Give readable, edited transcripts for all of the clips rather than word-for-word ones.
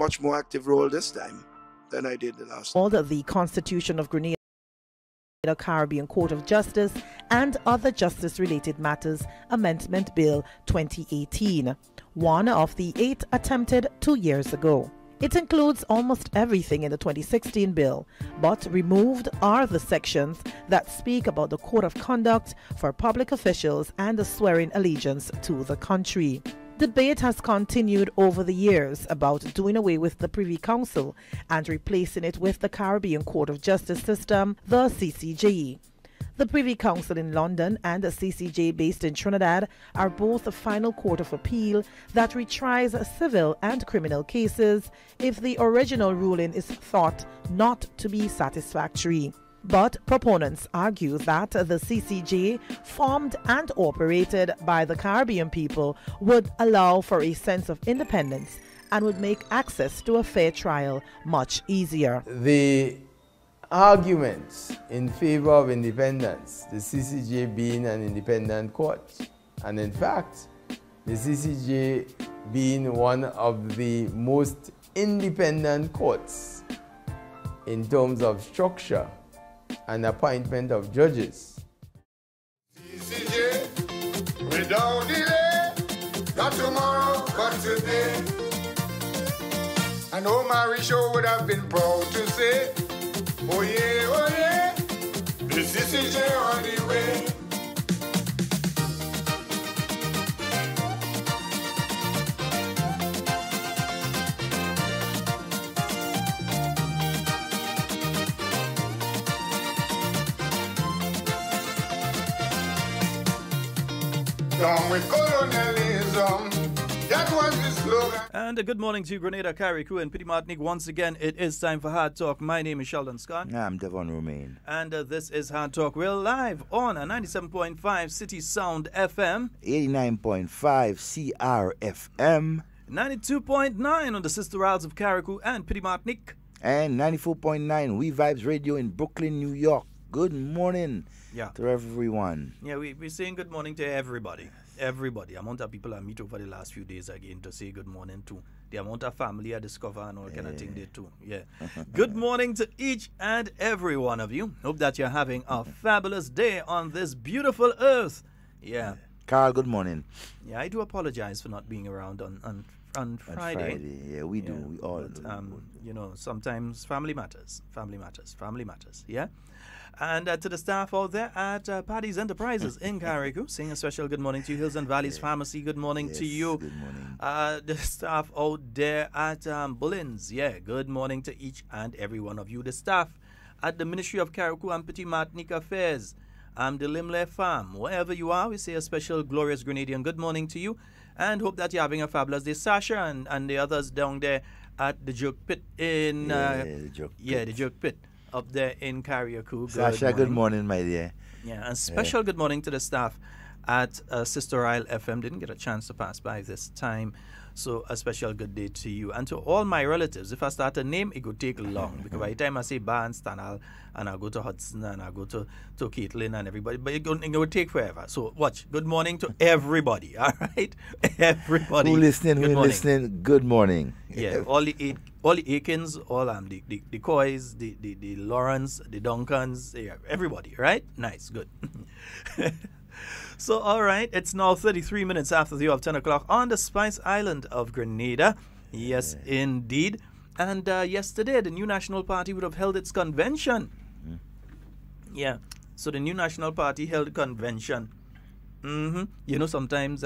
much more active role this time than I did the last time. Called the Constitution of Grenada Caribbean Court of Justice and Other Justice-Related Matters Amendment Bill 2018, one of the 8 attempted 2 years ago. It includes almost everything in the 2016 bill, but removed are the sections that speak about the code of conduct for public officials and the swearing allegiance to the country. Debate has continued over the years about doing away with the Privy Council and replacing it with the Caribbean Court of Justice System, the CCJ. The Privy Council in London and the CCJ based in Trinidad are both a final court of appeal that retries civil and criminal cases if the original ruling is thought not to be satisfactory. But proponents argue that the CCJ, formed and operated by the Caribbean people, would allow for a sense of independence and would make access to a fair trial much easier. The arguments in favor of independence, the CCJ being an independent court, and in fact, the CCJ being one of the most independent courts in terms of structure and appointment of judges. CCJ, without delay, not tomorrow, but today. I know Mary Show would have been proud to say, oh yeah, the CCJ on the way. Down with colonialism, that was the slogan. And a good morning to Grenada, Carriacou, and Petit Martinique. Once again, it is time for Hard Talk. My name is Sheldon Scott. I'm Devon Romain. And this is Hard Talk. We're live on 97.5 City Sound FM, 89.5 CRFM, 92.9 on the Sister Isles of Carriacou and Petit Martinique, and 94.9 We Vibes Radio in Brooklyn, New York. Good morning to everyone. Yeah, we're saying good morning to everybody. Everybody. Amount of people I meet over the last few days again to say good morning to. The amount of family I discover and all kind of thing they too. Yeah. Good morning to each and every one of you. Hope that you're having a fabulous day on this beautiful earth. Yeah. Carl, good morning. Yeah, I do apologize for not being around on Friday. Yeah, we do. We all do. You know, sometimes family matters. Family matters. Yeah. And to the staff out there at Paddy's Enterprises in Carriacou, saying a special good morning to you. Hills and Valleys Pharmacy, good morning to you. Good morning. The staff out there at Bullins, good morning to each and every one of you. The staff at the Ministry of Carriacou and Petit Martinique Affairs, the Limley Farm, wherever you are, we say a special glorious Grenadian good morning to you, and hope that you're having a fabulous day. Sasha and the others down there at the Joke Pit in the Joke Pit up there in Carriacou. Sasha, good morning, my dear. Yeah, and special good morning to the staff at Sister Isle FM. Didn't get a chance to pass by this time, so a special good day to you. And to all my relatives, if I start a name, it could take long, because by the time I say Bar and Stanal, and I go to Hudson, and I go to Caitlin and everybody, but it will take forever. So watch. Good morning to everybody, all right? Everybody. Who listening, good morning. Yeah, all the Aikens, all the Coys, the Lawrence, the Duncans, everybody, right? Nice, good. So, all right, it's now 33 minutes after the hour of 10 o'clock on the Spice Island of Grenada. Yes, indeed. And yesterday, the New National Party would have held its convention. Yeah, so the New National Party held a convention. You know, sometimes,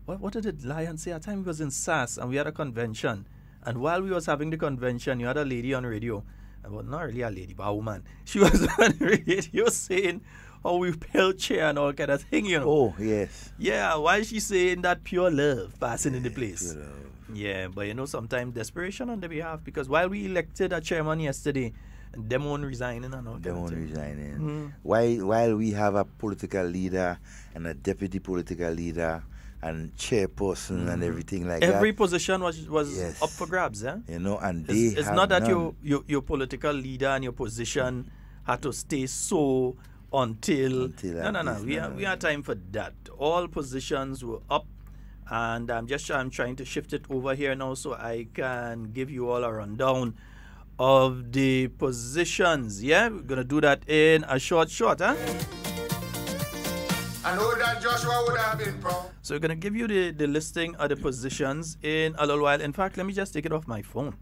what did the Lion say? At time we was in SAS and we had a convention. And while we was having the convention, you had a lady on radio. Well, not really a lady, but a woman. She was on radio saying how we pale chair and all kind of thing, you know. Oh, yes. Yeah, why is she saying that pure love passing in the place? Pure love. Yeah, but you know, sometimes desperation on the behalf, because while we elected a chairman yesterday, them won't resigning and all Them kind won't of thing. resigning. While we have a political leader and a deputy political leader and chairperson and everything like that. Every position was Yes. up for grabs, eh? You know, and It's have not that none. your political leader and your position had to stay so until no. We had time for that. All positions were up, And I'm trying to shift it over here now so I can give you all a rundown of the positions. Yeah, we're going to do that in a short, huh? I know that Joshua would have been proud. So we're going to give you the listing of the positions in a little while. In fact, let me just take it off my phone.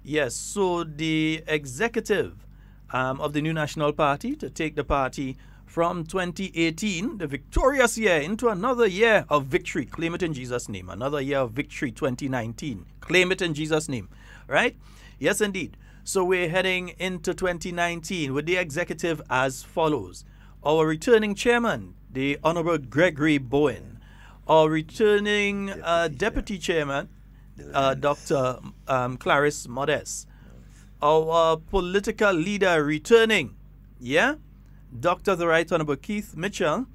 Yes, so the executive of the New National Party to take the party from 2018, the victorious year, into another year of victory. Claim it in Jesus' name. Another year of victory, 2019. Claim it in Jesus' name. Right? Yes, indeed. So we're heading into 2019 with the executive as follows. Our returning chairman, the Honorable Gregory Bowen. Our returning deputy chairman, Dr. Clarice Modest. Our political leader returning, Dr. the Right Honorable Keith Mitchell.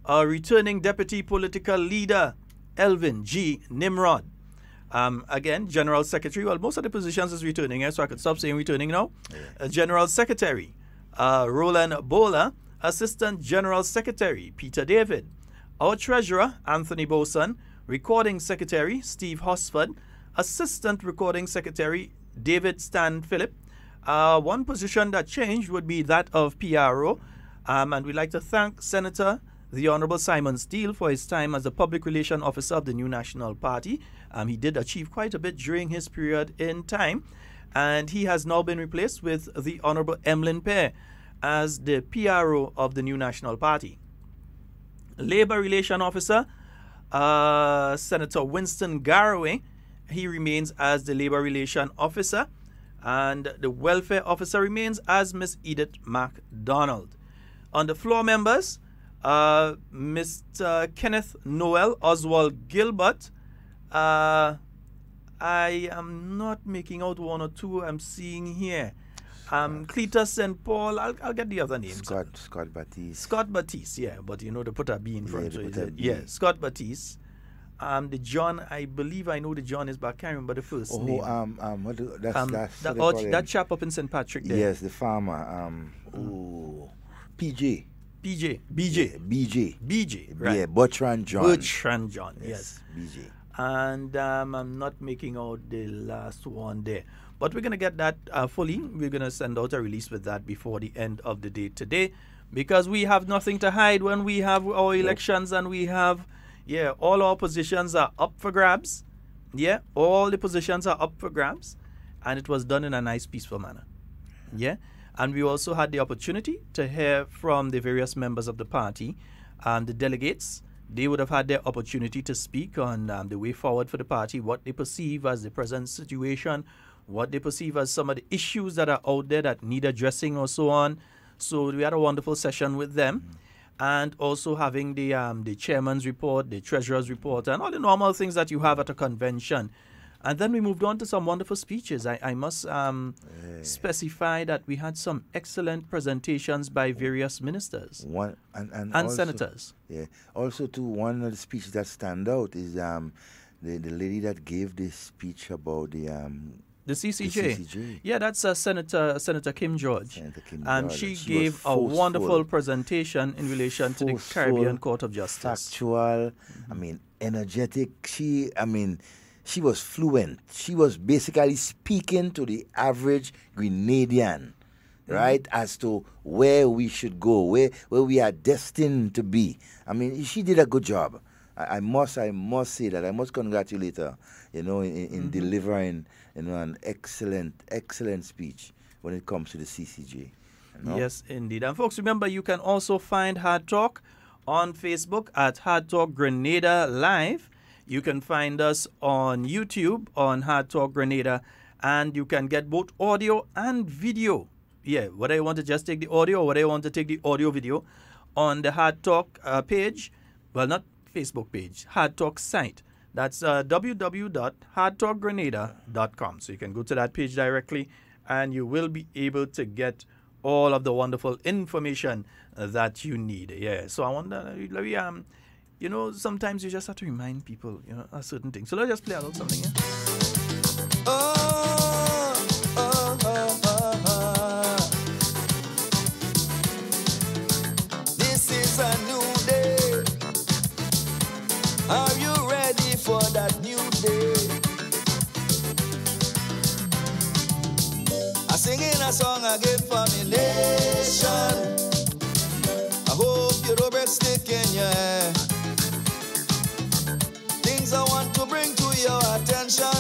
Our returning deputy political leader, Elvin G. Nimrod. Again, General Secretary. Well, most of the positions is returning here, so I could stop saying returning now. General Secretary, Roland Bowler. Assistant General Secretary, Peter David. Our Treasurer, Anthony Boson. Recording Secretary, Steve Hosford. Assistant Recording Secretary, David Stan Phillip. One position that changed would be that of PRO. And we'd like to thank Senator the Honorable Simon Steele for his time as the Public Relations Officer of the New National Party. He did achieve quite a bit during his period in time. And he has now been replaced with the Honorable Emlyn Pear as the PRO of the New National Party. Labor Relations Officer, Senator Winston Garraway. He remains as the Labor Relations Officer. And the Welfare Officer remains as Miss Edith MacDonald. On the floor members, Mr. Kenneth Noel Oswald Gilbert. I am not making out one or two I'm seeing here. Cletus St. Paul, I'll get the other names. Scott Batiste. Scott Batiste, yeah, but you know they put a B in front. Yeah, Scott Batiste. The John, I believe I know the John is back. I can't remember the first name. That chap up in St. Patrick there. Yes, the farmer. BJ, right. Yeah, Bertrand John. Yes. BJ. And I'm not making out the last one there. But we're going to get that fully. We're going to send out a release with that before the end of the day today, because we have nothing to hide when we have our elections, and we have, all our positions are up for grabs. Yeah, all the positions are up for grabs, and it was done in a nice, peaceful manner. Yeah, and we also had the opportunity to hear from the various members of the party, the delegates. They would have had their opportunity to speak on the way forward for the party, what they perceive as the present situation, what they perceive as some of the issues that are out there that need addressing or so on. So we had a wonderful session with them, and also having the chairman's report, the treasurer's report, and all the normal things that you have at a convention. And then we moved on to some wonderful speeches. I must specify that we had some excellent presentations by various ministers and also, senators. Yeah. Also, too, one of the speeches that stand out is the lady that gave this speech about the CCJ. The CCJ. Yeah, that's Senator Kim George. She gave a forceful, wonderful presentation in relation to the Caribbean Court of Justice. Factual, energetic. She was fluent. She was basically speaking to the average Grenadian, right, as to where we should go, where we are destined to be. She did a good job. I must say that. I must congratulate her, in delivering, an excellent speech when it comes to the CCJ. Yes, indeed. And folks, remember, you can also find Hard Talk on Facebook at Hard Talk Grenada Live. You can find us on YouTube on Hard Talk Grenada, and you can get both audio and video. Yeah, whether you want to just take the audio or whether you want to take the audio video on the Hard Talk page. Well, not Facebook page, Hard Talk site. That's www.hardtalkgrenada.com. So you can go to that page directly, and you will be able to get all of the wonderful information that you need. Yeah, so I wonder, sometimes you just have to remind people, a certain thing. So let's just play a little something, yeah? This is a new day. Are you ready for singing a song again for me nation. I hope you don't break stick in your hair. Things I want to bring to your attention.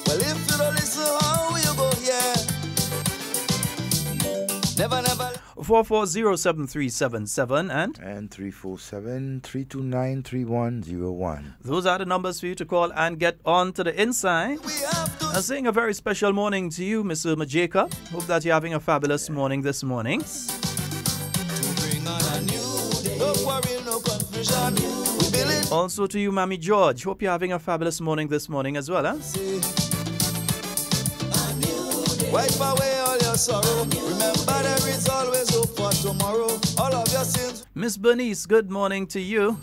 Well, if you don't listen, how will you go? Yeah. Never, never. 440737 and 347-329-3101. those are the numbers for you to call and get on to the inside. I'm saying a very special morning to you, Miss Irma Jacob. Hope that you're having a fabulous morning this morning. Also to you, Mammy George. Hope you're having a fabulous morning this morning as well, huh? Wipe away all your sorrow. Remember there is always hope for tomorrow. All of your sins. Miss Bernice, good morning to you.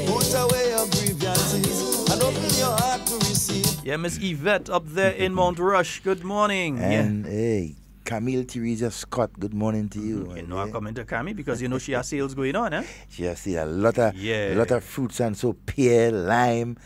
Put away your grievances and open your heart to receive. Yeah, Miss Yvette up there in Mount Rush. Good morning. And hey, Camille Teresa Scott, good morning to you. You know I'm coming to Camille because you know she has sales going on, eh? She has seen a lot of fruits and so pear, lime.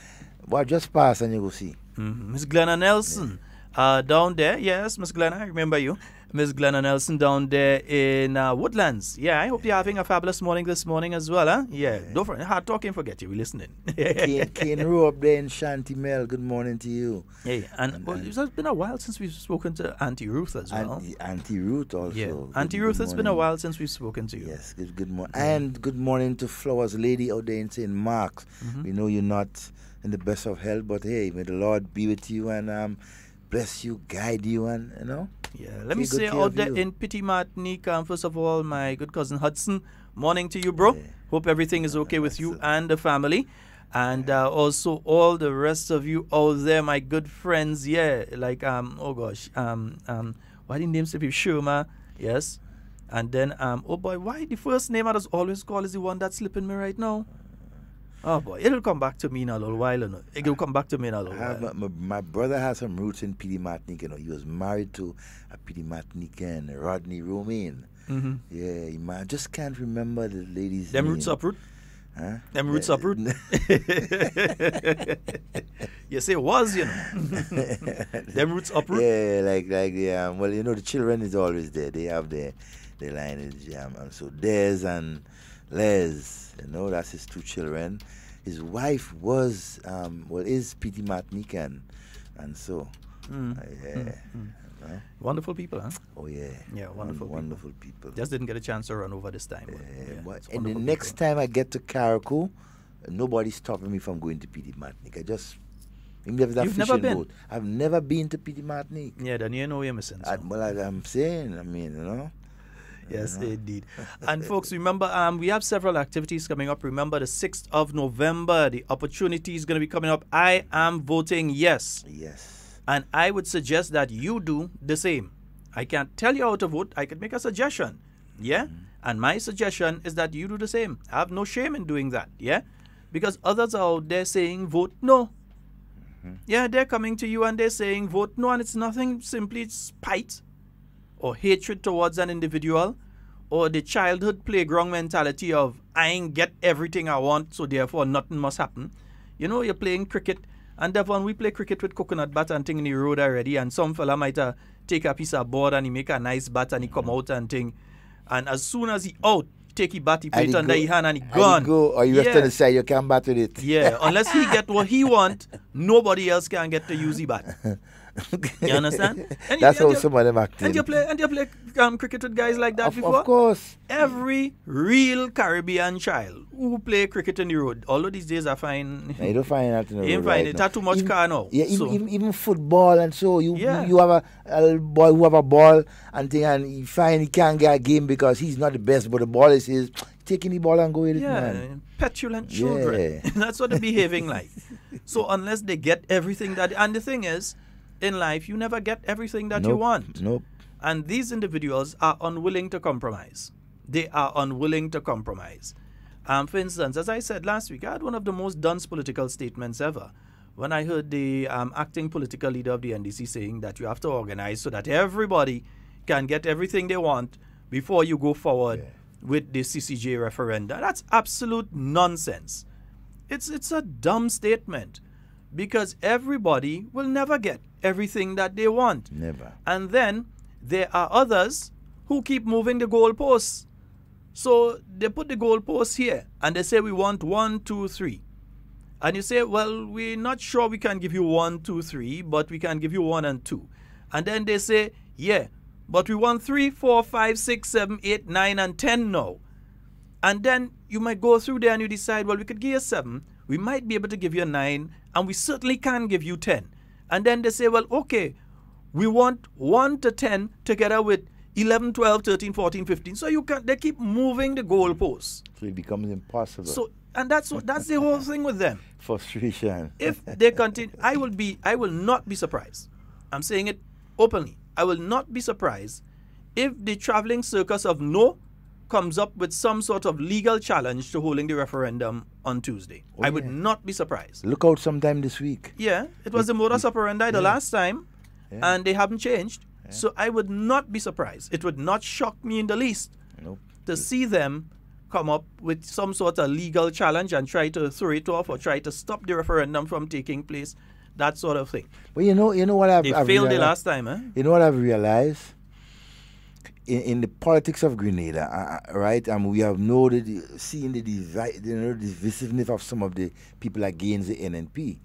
Well, just pass and you go see. Miss Glenna Nelson. Down there, yes, Miss Glenna, I remember you. Miss Glenna Nelson down there in Woodlands. Yeah, I hope you're having a fabulous morning this morning as well, huh? Yeah, don't forget, hard talking, forget you, we're listening. Kane Rowe up there in Shanty Mel, good morning to you. Yeah, and well, it's been a while since we've spoken to Auntie Ruth as well. Auntie Ruth also. Yeah, Auntie Ruth, it's been a while since we've spoken to you. Yes, good morning. And good morning to Flowers Lady out there in St. Mark's. We know you're not in the best of health, but hey, may the Lord be with you and bless you, guide you, and you know. Yeah, let me say out there in Pity Martinique, first of all, my good cousin Hudson, morning to you, bro. Yeah. Hope everything is okay with you and the family. And also all the rest of you out there, my good friends, yeah, like, oh gosh, why the name slip you? Sherma, yes. And then, oh boy, why the first name I just always call is the one that's slipping me right now? Oh boy, it'll come back to me in a little while. You know? It'll come back to me in a little while. My brother has some roots in Pity Martinique. You know, he was married to a Pity Martinican, Rodney Romain. Yeah, I just can't remember the lady's name. Them roots uproot? Huh? Them roots uproot? Yes, it was, you know. Them roots uproot? Yeah, like well, you know, the children is always there. They have their lineage. And so Des and Les. You know, that's his two children. His wife was, is Pity Martinican, and so, Wonderful people, huh? Oh, yeah. Yeah, wonderful people. Just didn't get a chance to run over this time. And the next time I get to Carriacou, nobody's stopping me from going to Pity Martinique. You've never been? Boat. I've never been to Pity Martinique. Yeah, then you know you're missing. So. I'm saying, you know. Yes, indeed. And folks, remember, we have several activities coming up. Remember, the 6th of November, the opportunity is going to be coming up. I am voting yes. Yes. And I would suggest that you do the same. I can't tell you how to vote. I could make a suggestion. Yeah? And my suggestion is that you do the same. I have no shame in doing that. Yeah? Because others are out there saying vote no. Yeah, they're coming to you and they're saying vote no. And it's nothing, simply spite or hatred towards an individual, or the childhood playground mentality of I ain't get everything I want, so therefore nothing must happen. You know, you're playing cricket, and Devon, we play cricket with coconut bat and thing in the road already, and some fella might take a piece of board and he make a nice bat and he come out and thing, and as soon as he out, take his bat, he put it under his hand and he gone. Or you rest on the side, you can't bat with it. Yeah, unless he get what he want, nobody else can get to use the bat. You understand? That's how some of them acting. And you play cricket with guys like that before? Of course. Every real Caribbean child who play cricket in the road, all of these days I find... You don't find that in the road. You don't find it. That's too much car now. Yeah, even football and so. You have a boy who have a ball and you find he can't get a game because he's not the best, but the ball is his. Taking the ball and go with it, man. Petulant children. Yeah. That's what they're behaving like. So unless they get everything that... And the thing is, in life, you never get everything that you want. Nope. And these individuals are unwilling to compromise. They are unwilling to compromise. For instance, as I said last week, I had one of the most dunce political statements ever when I heard the acting political leader of the NDC saying that you have to organize so that everybody can get everything they want before you go forward with the CCJ referenda. That's absolute nonsense. It's a dumb statement. because everybody will never get everything that they want. Never. And then there are others who keep moving the goalposts. So they put the goalposts here and they say we want 1, 2, 3. And you say, well, we're not sure we can give you 1, 2, 3, but we can give you 1 and 2. And then they say, yeah, but we want 3, 4, 5, 6, 7, 8, 9, and 10 now. And then you might go through there and you decide, well, we could give you 7. We might be able to give you 9, and we certainly can give you 10. And then they say, well, okay, we want 1 to 10 together with 11, 12, 13, 14, 15. So they keep moving the goalposts. So it becomes impossible. So, and that's the whole thing with them. Frustration. If they continue, I will not be surprised. I'm saying it openly. I will not be surprised if the traveling circus of no comes up with some sort of legal challenge to holding the referendum on Tuesday. I would not be surprised. Look out sometime this week. Yeah, it was the modus operandi the last time, and they haven't changed. Yeah. So I would not be surprised. It would not shock me in the least to see them come up with some sort of legal challenge and try to throw it off or try to stop the referendum from taking place, that sort of thing. Well, you know what I've failed realized, the last time, eh? You know what I've realized? In the politics of Grenada, right, and we have seen the divisiveness of some of the people against the NNP.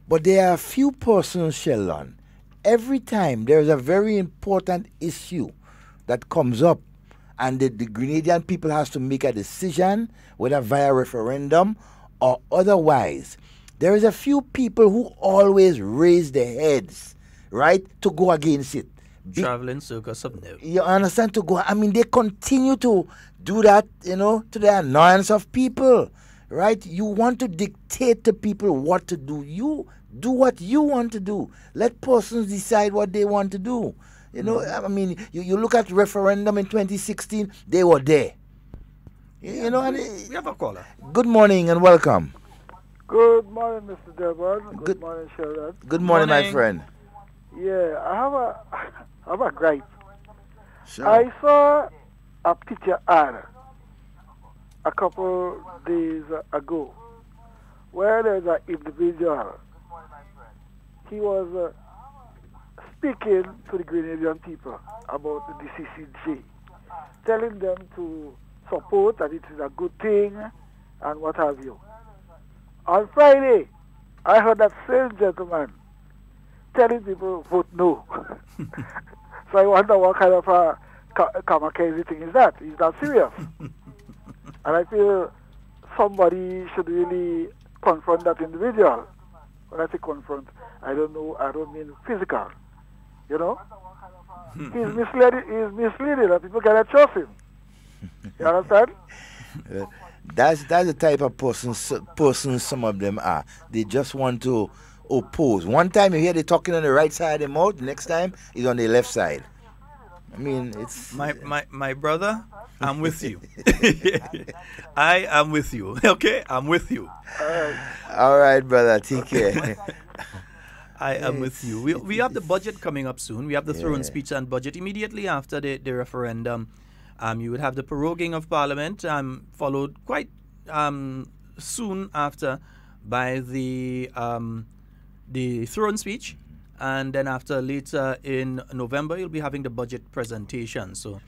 But there are a few persons, Sheldon, every time there is a very important issue that comes up and the Grenadian people has to make a decision, whether via referendum or otherwise, there is a few people who always raise their heads, right, to go against it. Traveling circus of no. You understand? To go. I mean, they continue to do that, to the annoyance of people, right? You want to dictate to people what to do. You do what you want to do. Let persons decide what they want to do. I mean, you look at referendum in 2016, they were there. We have a caller. Good morning and welcome. Good morning, Mr. Devon. Good morning, Sheldon. Good morning, my friend. Yeah, I have a gripe. Sure. I saw a picture ad a couple days ago where there's an individual. He was speaking to the Grenadian people about the CCJ, telling them to support that it is a good thing and what have you. On Friday, I heard that same gentleman telling people vote no. So I wonder what kind of a kamikaze thing is that? Is that serious? And I feel somebody should really confront that individual. When I say confront, I don't mean physical. He's misleading and people cannot trust him. You understand? That's the type of person some of them are. They just want to oppose. One time you hear they talking on the right side of the mouth, the next time is on the left side. I mean, it's my brother. I'm with you. I am with you. Okay, I'm with you. All right, brother. Take care. I am with you. We have the budget coming up soon. We have the throne speech and budget immediately after the referendum. You would have the proroguing of Parliament, followed quite soon after by the throne speech, and then later in November you'll be having the budget presentation. So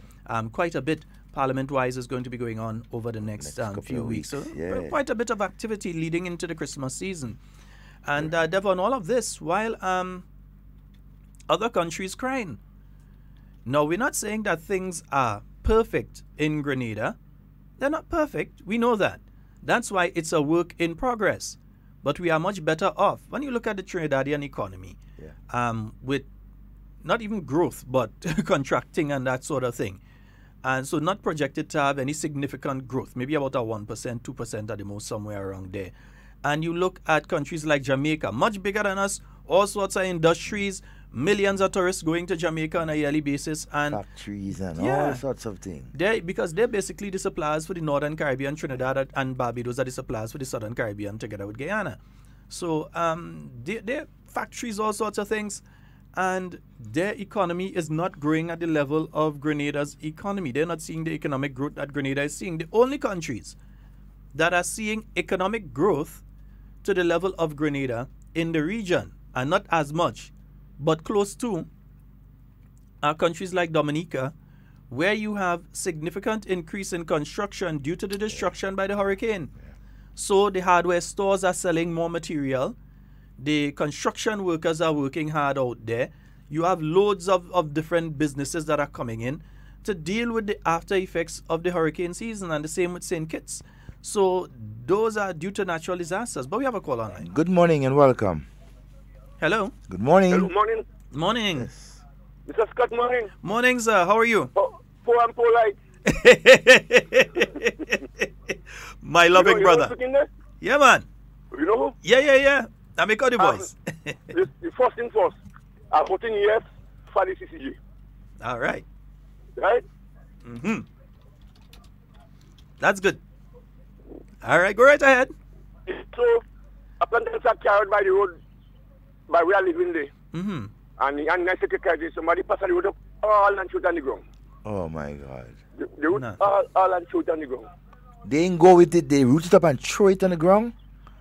quite a bit Parliament-wise is going to be going on over the next few weeks. So quite a bit of activity leading into the Christmas season. And Devon, all of this while other countries crying. No, we're not saying that things are perfect in Grenada. They're not perfect. We know that. That's why it's a work in progress. But we are much better off. When you look at the Trinidadian economy, with not even growth, but contracting and that sort of thing. And so not projected to have any significant growth, maybe about a 1%, 2% at the most, somewhere around there. And you look at countries like Jamaica, much bigger than us, all sorts of industries, millions of tourists going to Jamaica on a yearly basis. And factories and all sorts of things. Because they're basically the suppliers for the Northern Caribbean, Trinidad and Barbados are the suppliers for the Southern Caribbean together with Guyana. So they're factories, all sorts of things. And their economy is not growing at the level of Grenada's economy. They're not seeing the economic growth that Grenada is seeing. The only countries that are seeing economic growth to the level of Grenada in the region, and not as much, but close to, are countries like Dominica, where you have significant increase in construction due to the destruction by the hurricane. So the hardware stores are selling more material. The construction workers are working hard out there. You have loads of different businesses that are coming in to deal with the after effects of the hurricane season, and the same with St. Kitts. So those are due to natural disasters. But we have a call online. Good morning and welcome. Hello. Good morning. Hello, morning. Morning. Yes. Mr. Scott, morning. Morning, sir. How are you? Poor and polite. My loving brother. There? Yeah, man. You know who? Yeah. I make all the voice. The first thing first, I'm voting yes for the CCG. All right. Right? Mm-hmm. That's good. All right, go right ahead. So, a planters are carried by the road, by where I live in there. Mm-hmm. And I secretary, somebody passed the road up, all and shoot on the ground. Oh my God. The road, all and shoot on the ground. They ain't go with it, they root it up and throw it on the ground?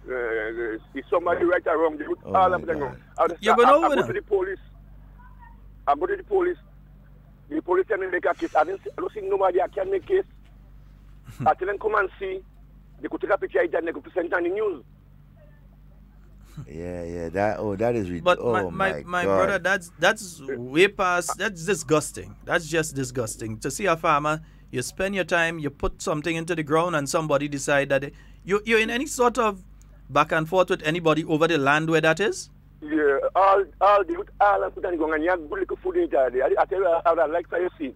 If somebody right or wrong, they root all up on the ground. You're going over I go to the police. I go to the police. The police tell me make a case. I don't see nobody I can make case. I tell them come and see. They could take a picture and they could present on the news. Yeah. That is ridiculous. But my brother, that's way past. That's disgusting. That's just disgusting. To see a farmer, you spend your time, you put something into the ground, and somebody decide that you're in any sort of back and forth with anybody over the land where that is. Yeah, all they put all and put on the ground, and you have good little food in there. I tell you, I would like to see it.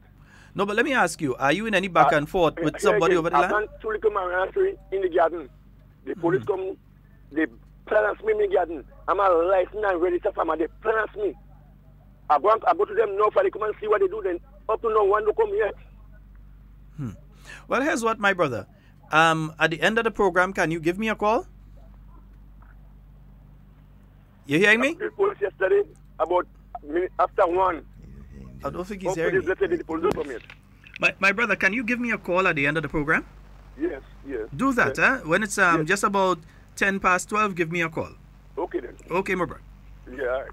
No, but let me ask you: are you in any back and forth with somebody over the land? I two little marijuana tree in the garden. The police come, they plant me in the garden. I'm a licensed and registered farmer. They plant me. I go to them now for they come and see what they do. Then up to now, one don't come yet. Well, here's what, my brother. At the end of the program, can you give me a call? You hearing me? The police yesterday about after 1. I don't think he's hearing me. My brother, can you give me a call at the end of the program? Yes. Do that, yes. When it's just about 10 past 12, give me a call. Okay then. Okay, my brother. Yeah, all right.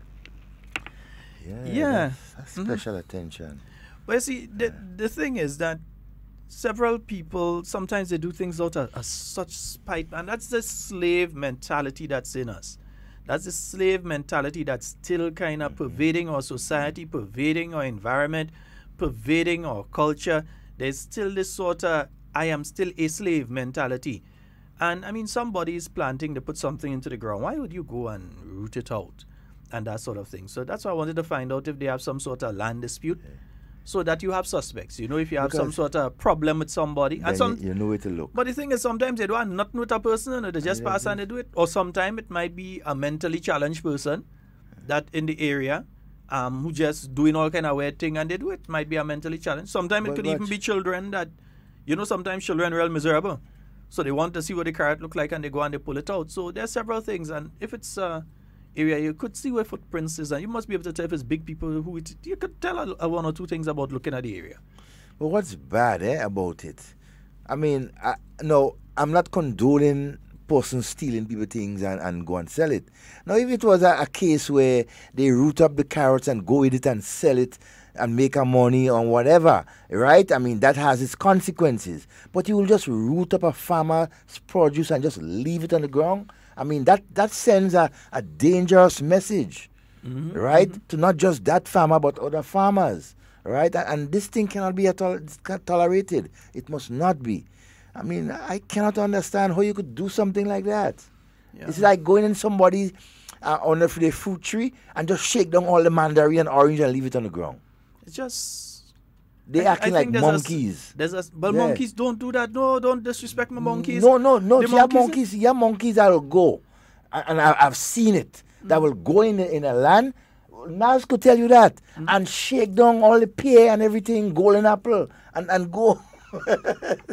Yeah. That's special attention. But you see, the thing is that several people, sometimes they do things out of such spite, and that's the slave mentality that's in us. That's the slave mentality that's still kind of pervading our society, pervading our environment, pervading our culture. There's still this sort of, I am still a slave mentality. And I mean, somebody is planting to put something into the ground. Why would you go and root it out and that sort of thing? So that's why I wanted to find out if they have some sort of land dispute, so that you have suspects. You know, if you have some sort of problem with somebody. And you know where to look. But the thing is, sometimes they don't have nothing with a person, and they just pass and they do it. Or sometimes it might be a mentally challenged person that in the area who just doing all kind of weird thing and they do it. Might be a mentally challenged. Sometimes it could even be children that, you know, sometimes children are real miserable. So they want to see what the carrot look like and they go and they pull it out. So there's several things. And if it's area, you could see where footprints is, and you must be able to tell if it's big people who it. You could tell one or two things about looking at the area. But what's bad about it? I mean, I'm not condoning persons stealing people things and go and sell it. Now, if it was a case where they root up the carrots and go with it and sell it and make a money on whatever, right? I mean, that has its consequences. But you will just root up a farmer's produce and just leave it on the ground? I mean, that sends a dangerous message, right? To not just that farmer, but other farmers, right? And this thing cannot be tolerated. It must not be. I mean, I cannot understand how you could do something like that. Yeah. It's like going in somebody on the fruit tree and just shake down all the mandarin and orange and leave it on the ground. It's just... They're acting like monkeys. But monkeys don't do that. No, don't disrespect my monkeys. No. You have monkeys that will go. And I've seen it. That will go in a land. Nas could tell you that. And shake down all the pear and everything, golden apple, and go.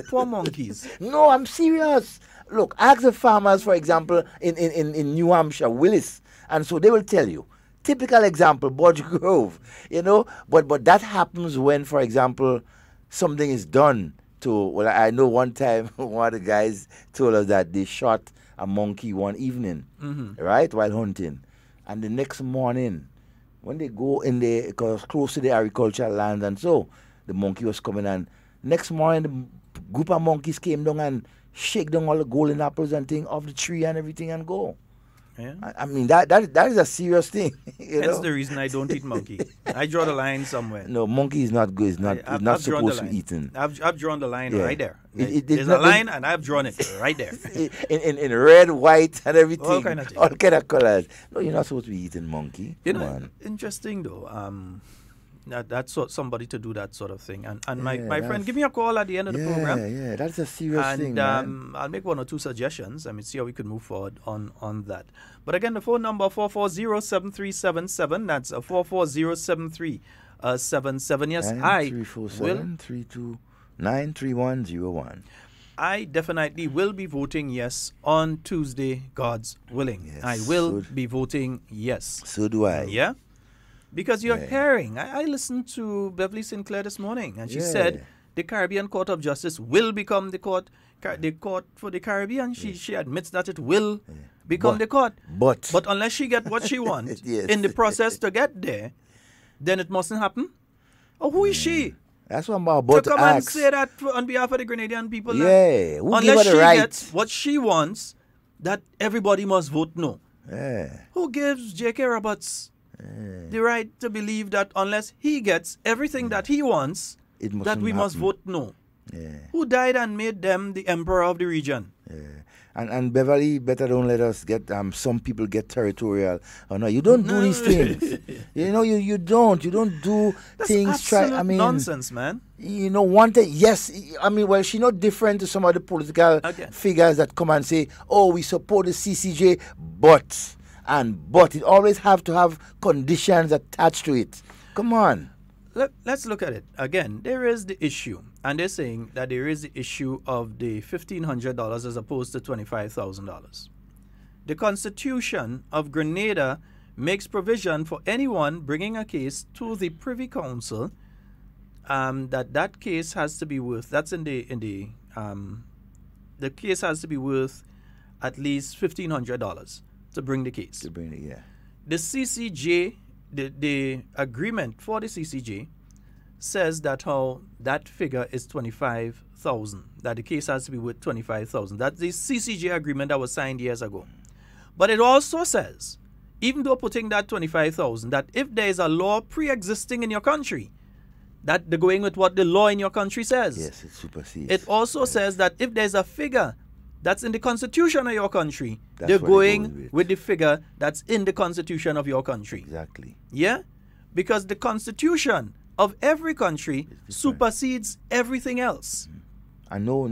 Poor monkeys. No, I'm serious. Look, ask the farmers, for example, in New Hampshire, Willis. And so they will tell you. Typical example, Bodge Grove, you know, but that happens when, for example, something is done to, well, I know one time one of the guys told us that they shot a monkey one evening, right, while hunting. And the next morning, when they go in there, because close to the agricultural land and so, the monkey was coming, and next morning the group of monkeys came down and shake down all the golden apples and thing off the tree and everything and go. Yeah. I mean, that is a serious thing. That's the reason I don't eat monkey. I draw the line somewhere. No, monkey is not good. It's not supposed to be eaten. I've drawn the line right there. There's a line, and I've drawn it right there. in red, white, and everything. All kind of things. All kind of colors. No, you're not supposed to be eating monkey. Interesting though. That's somebody to do that sort of thing. And my friend, give me a call at the end of the program. Yeah, that's a serious thing, man. And I'll make 1 or 2 suggestions. See how we can move forward on that. But again, the phone number 440-7377. That's 440-7377. Yes, I will. 329-3101. I definitely will be voting yes on Tuesday, God's willing. Yes, I will be voting yes. So do I. Yeah? Because you're hearing, I listened to Beverly Sinclair this morning, and she said the Caribbean Court of Justice will become the court for the Caribbean. She admits that it will become the court. But unless she gets what she wants in the process to get there, then it mustn't happen. Oh, who is she? That's what I'm about to come ask. And say that on behalf of the Grenadian people. Yeah, who unless give her the she right? gets what she wants, that everybody must vote no. Yeah. Who gives J.K. Roberts the right to believe that unless he gets everything that he wants, that we must vote no? Yeah. Who died and made them the emperor of the region? Yeah. And Beverly, better don't let us get some people get territorial. Oh no, you don't do these things. You know, you don't do That's things. nonsense, man. You know, one thing. Yes, well, she's not different to some of the political figures that come and say, "Oh, we support the CCJ," but it always have to have conditions attached to it. Come on. Let's look at it. Again, there is the issue. And they're saying that there is the issue of the $1,500 as opposed to $25,000. The Constitution of Grenada makes provision for anyone bringing a case to the Privy Council that case has to be worth, the case has to be worth at least $1,500 to bring the case. To bring it, yeah. The CCJ, the agreement for the CCJ says that that figure is 25,000. That the case has to be worth 25,000. That's the CCJ agreement that was signed years ago. But it also says, even though putting that 25,000, that if there is a law pre-existing in your country, that they're going with what the law in your country says. Yes, it supersedes. It also says that if there's a figure that's in the constitution of your country, they're going with the figure that's in the constitution of your country. Exactly. Yeah? Because the constitution of every country supersedes everything else. And no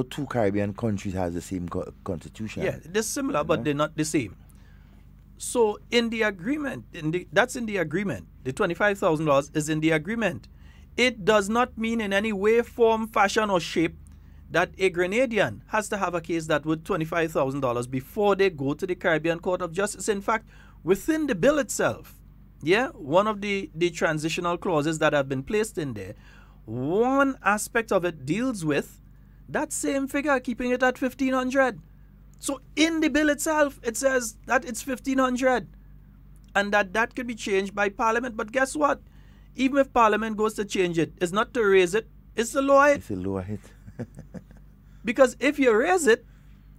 two Caribbean countries has the same constitution. Yeah, they're similar, but they're not the same. So in the agreement, that's in the agreement. The $25,000 is in the agreement. It does not mean in any way, form, fashion, or shape that a Grenadian has to have a case that worth $25,000 before they go to the Caribbean Court of Justice. In fact, within the bill itself, one of the transitional clauses that have been placed in there, one aspect of it deals with that same figure, keeping it at $1,500. So in the bill itself, it says that it's $1,500 and that could be changed by Parliament. But guess what? Even if Parliament goes to change it, it's not to raise it, it's to lower it. It's to lower it. Because if you raise it,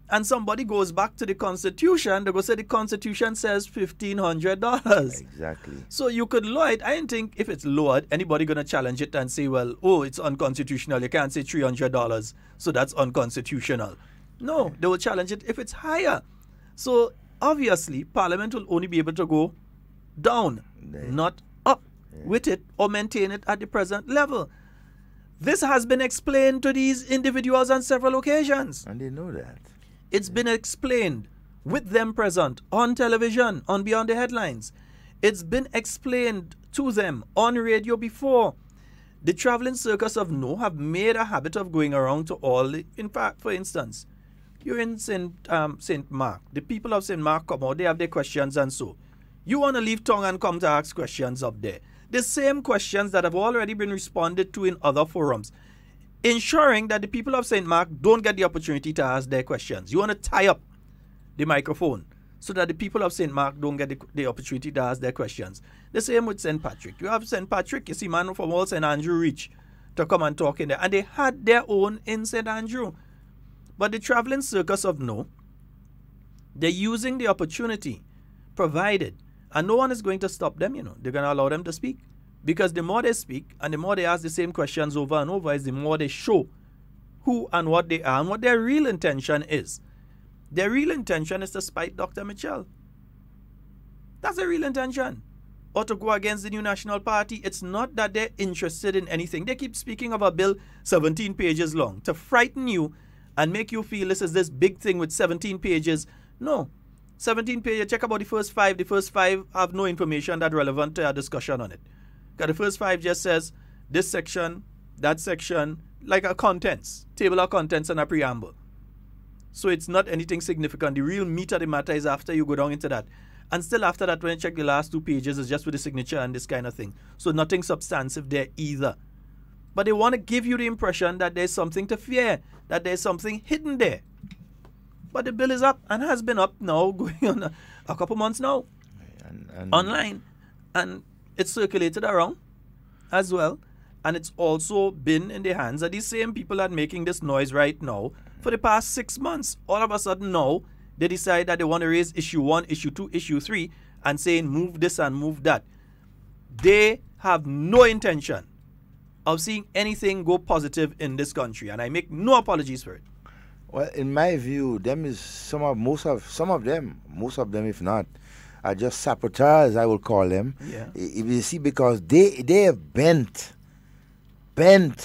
and somebody goes back to the Constitution, they go say the Constitution says $1,500. Exactly. So you could lower it. I don't think if it's lowered, anybody going to challenge it and say, well, it's unconstitutional. You can't say $300, so that's unconstitutional. No, they will challenge it if it's higher. So obviously, Parliament will only be able to go down, not up with it or maintain it at the present level. This has been explained to these individuals on several occasions. And they know that. It's been explained with them present on television, on Beyond the Headlines. It's been explained to them on radio before. The traveling circus of no have made a habit of going around to all. In fact, for instance, you're in St. Mark. The people of St. Mark come out, they have their questions and so. You want to leave town and come to ask questions up there. The same questions that have already been responded to in other forums. ensuring that the people of St. Mark don't get the opportunity to ask their questions. You want to tie up the microphone so that the people of St. Mark don't get the opportunity to ask their questions. The same with St. Patrick. You have St. Patrick, you see man from all St. Andrew reach to come and talk in there. And they had their own in St. Andrew. But the traveling circus of no, they're using the opportunity provided. And no one is going to stop them, They're going to allow them to speak. Because the more they speak and the more they ask the same questions over and over is the more they show who and what they are and what their real intention is. Their real intention is to spite Dr. Mitchell. That's their real intention. Or to go against the new National Party. It's not that they're interested in anything. They keep speaking of a bill 17 pages long to frighten you and make you feel this is this big thing with 17 pages. No. 17 pages, check about the first 5. The first 5 have no information that's relevant to our discussion on it. Because the first 5 just says this section, that section, like a contents, table of contents and a preamble. So it's not anything significant. The real meat of the matter is after you go down into that. And still after that, when you check the last 2 pages, it's just with the signature and this kind of thing. So nothing substantive there either. But they want to give you the impression that there's something to fear, that there's something hidden there. But the bill is up and has been up now, going on a couple months now, and online. And it's circulated around as well. And it's also been in the hands of these same people that are making this noise right now for the past 6 months. All of a sudden now, they decide that they want to raise issue 1, issue 2, issue 3, and saying move this and move that. They have no intention of seeing anything go positive in this country, and I make no apologies for it. Well, in my view, most of them, if not, are just saboteurs, I will call them. Yeah. You see, because they have bent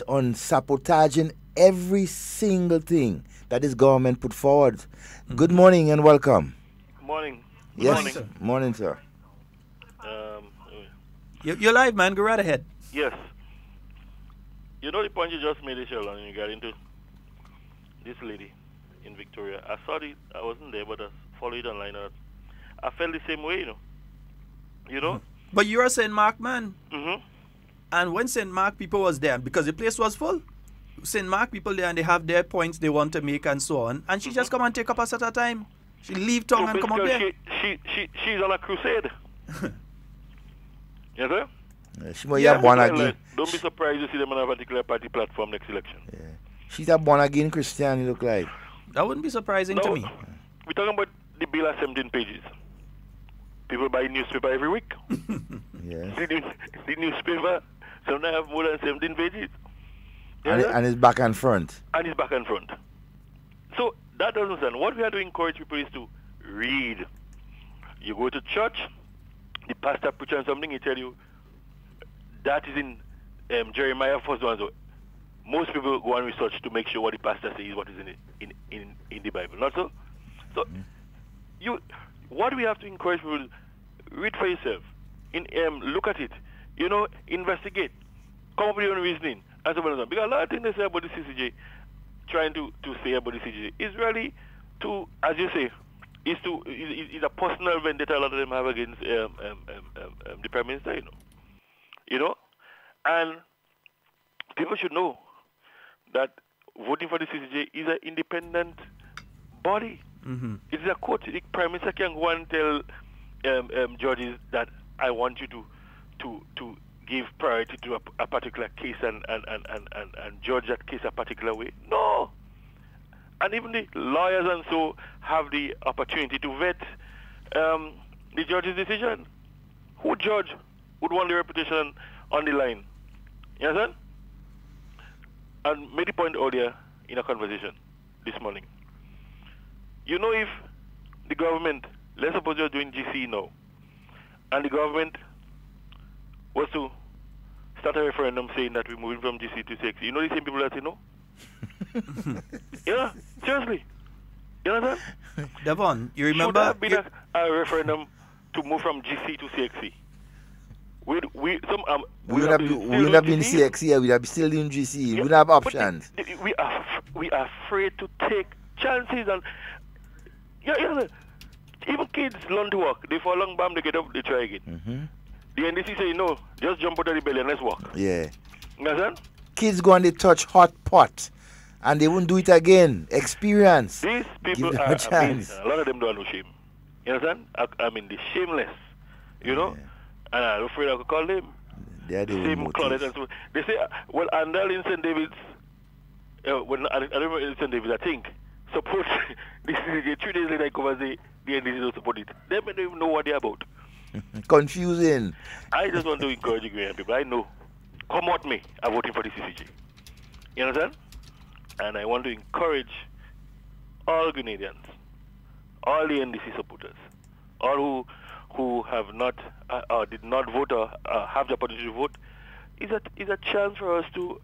on sabotaging every single thing that this government put forward. Mm-hmm. Good morning and welcome. Morning. Yes. Morning, sir. You're live, man. Go right ahead. Yes. You know the point you just made, Sheldon, and you got into this lady in Victoria. I saw it. I wasn't there, but I followed it online. I felt the same way, You know? But you're a St. Mark man. Mm-hmm. And when St. Mark people was there, because the place was full, St. Mark people there and they have their points they want to make and so on. And she just come and take up a set of time. She leave town and come up there. She's on a crusade. You know? Don't be surprised to see them on a particular party platform next election. Yeah. She's a born-again Christian, you look like. That wouldn't be surprising to me. We're talking about the bill at 17 pages. People buy newspaper every week. Yes. The newspaper sometimes have more than 17 pages. And it's back and front. And it's back and front. So that doesn't stand. What we have to encourage people is to read. You go to church, the pastor preaches on something, he tell you that is in Jeremiah 1:1. So most people go and research to make sure what the pastor says is what is in the Bible. Not so? So what we have to encourage people is read for yourself. Look at it. Investigate. Come up with your own reasoning. And so on. Because a lot of things they say about the CCJ, trying to say about the CCJ, is really to, as you say, is a personal vendetta a lot of them have against the Prime Minister, And people should know that voting for the CCJ is an independent body. Mm-hmm. It is a court. The Prime Minister can go and tell judges that I want you to give priority to a particular case and judge that case a particular way. No. And even the lawyers and so have the opportunity to vet the judge's decision. Who judge would want the reputation on the line? You understand? And made the point earlier in a conversation this morning. If the government, let's suppose you're doing GC now, and the government was to start a referendum saying that we're moving from GC to CXC, the same people that say no? Yeah, seriously. You understand? Devon, you remember? Should there have been a referendum to move from GC to CXC? We would have been CXC, we would have still in GC. Yeah, we would have options. We are afraid to take chances, and even kids learn to walk. They fall along, bam, they get up, they try again. Mm-hmm. The NDC say no, just jump out of the belly and let's walk. Yeah. You understand? kids go and they touch hot pot and they won't do it again. Experience. These people Give them are a chance. amazing. A lot of them don't have no shame. You understand? I mean, they're shameless. You know? And I'm afraid I could call them. They are the Same Claudette and so. They say, well, Andal in St. David's, when I remember in St. David's, I think, support this is 2 days later I come and say the NDC don't support it. They don't even know what they're about. Confusing. I just want to encourage the Ghanaian people. I know. Come at me. I'm voting for the CCJ. You understand? And I want to encourage all Grenadians, all the NDC supporters, all who have not did not vote or have the opportunity to vote, is a chance for us to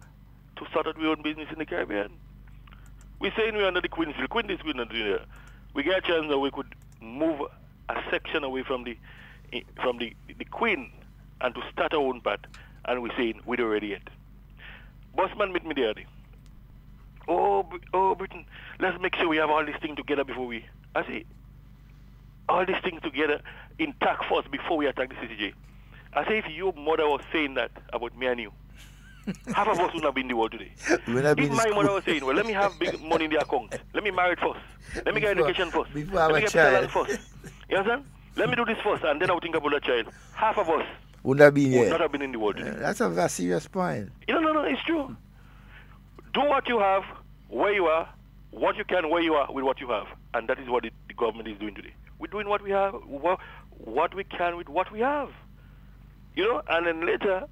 start out our own business in the Caribbean. We're saying we're under the Queen's Bill. Queen is good. We get a chance that we could move a section away from the Queen and to start our own path. And we're saying we're not ready yet. Bossman meet me the other day. Oh, Britain, let's make sure we have all these things together before we... I say, all these things together intact first before we attack the CCJ. I say, if your mother was saying that about me and you, half of us would not be in the world today. If my mother was saying, well, let me have big money in the account. Let me marry it first. Let me get education first. Let me get talent first. You understand? Let me do this first, and then I'll think about a child. Half of us would not have been in the world today. That's a very serious point. No, it's true. Do what you have, where you are, what you can, where you are, with what you have. And that is what the government is doing today. We're doing what we have, what we can with what we have. You know, and then later,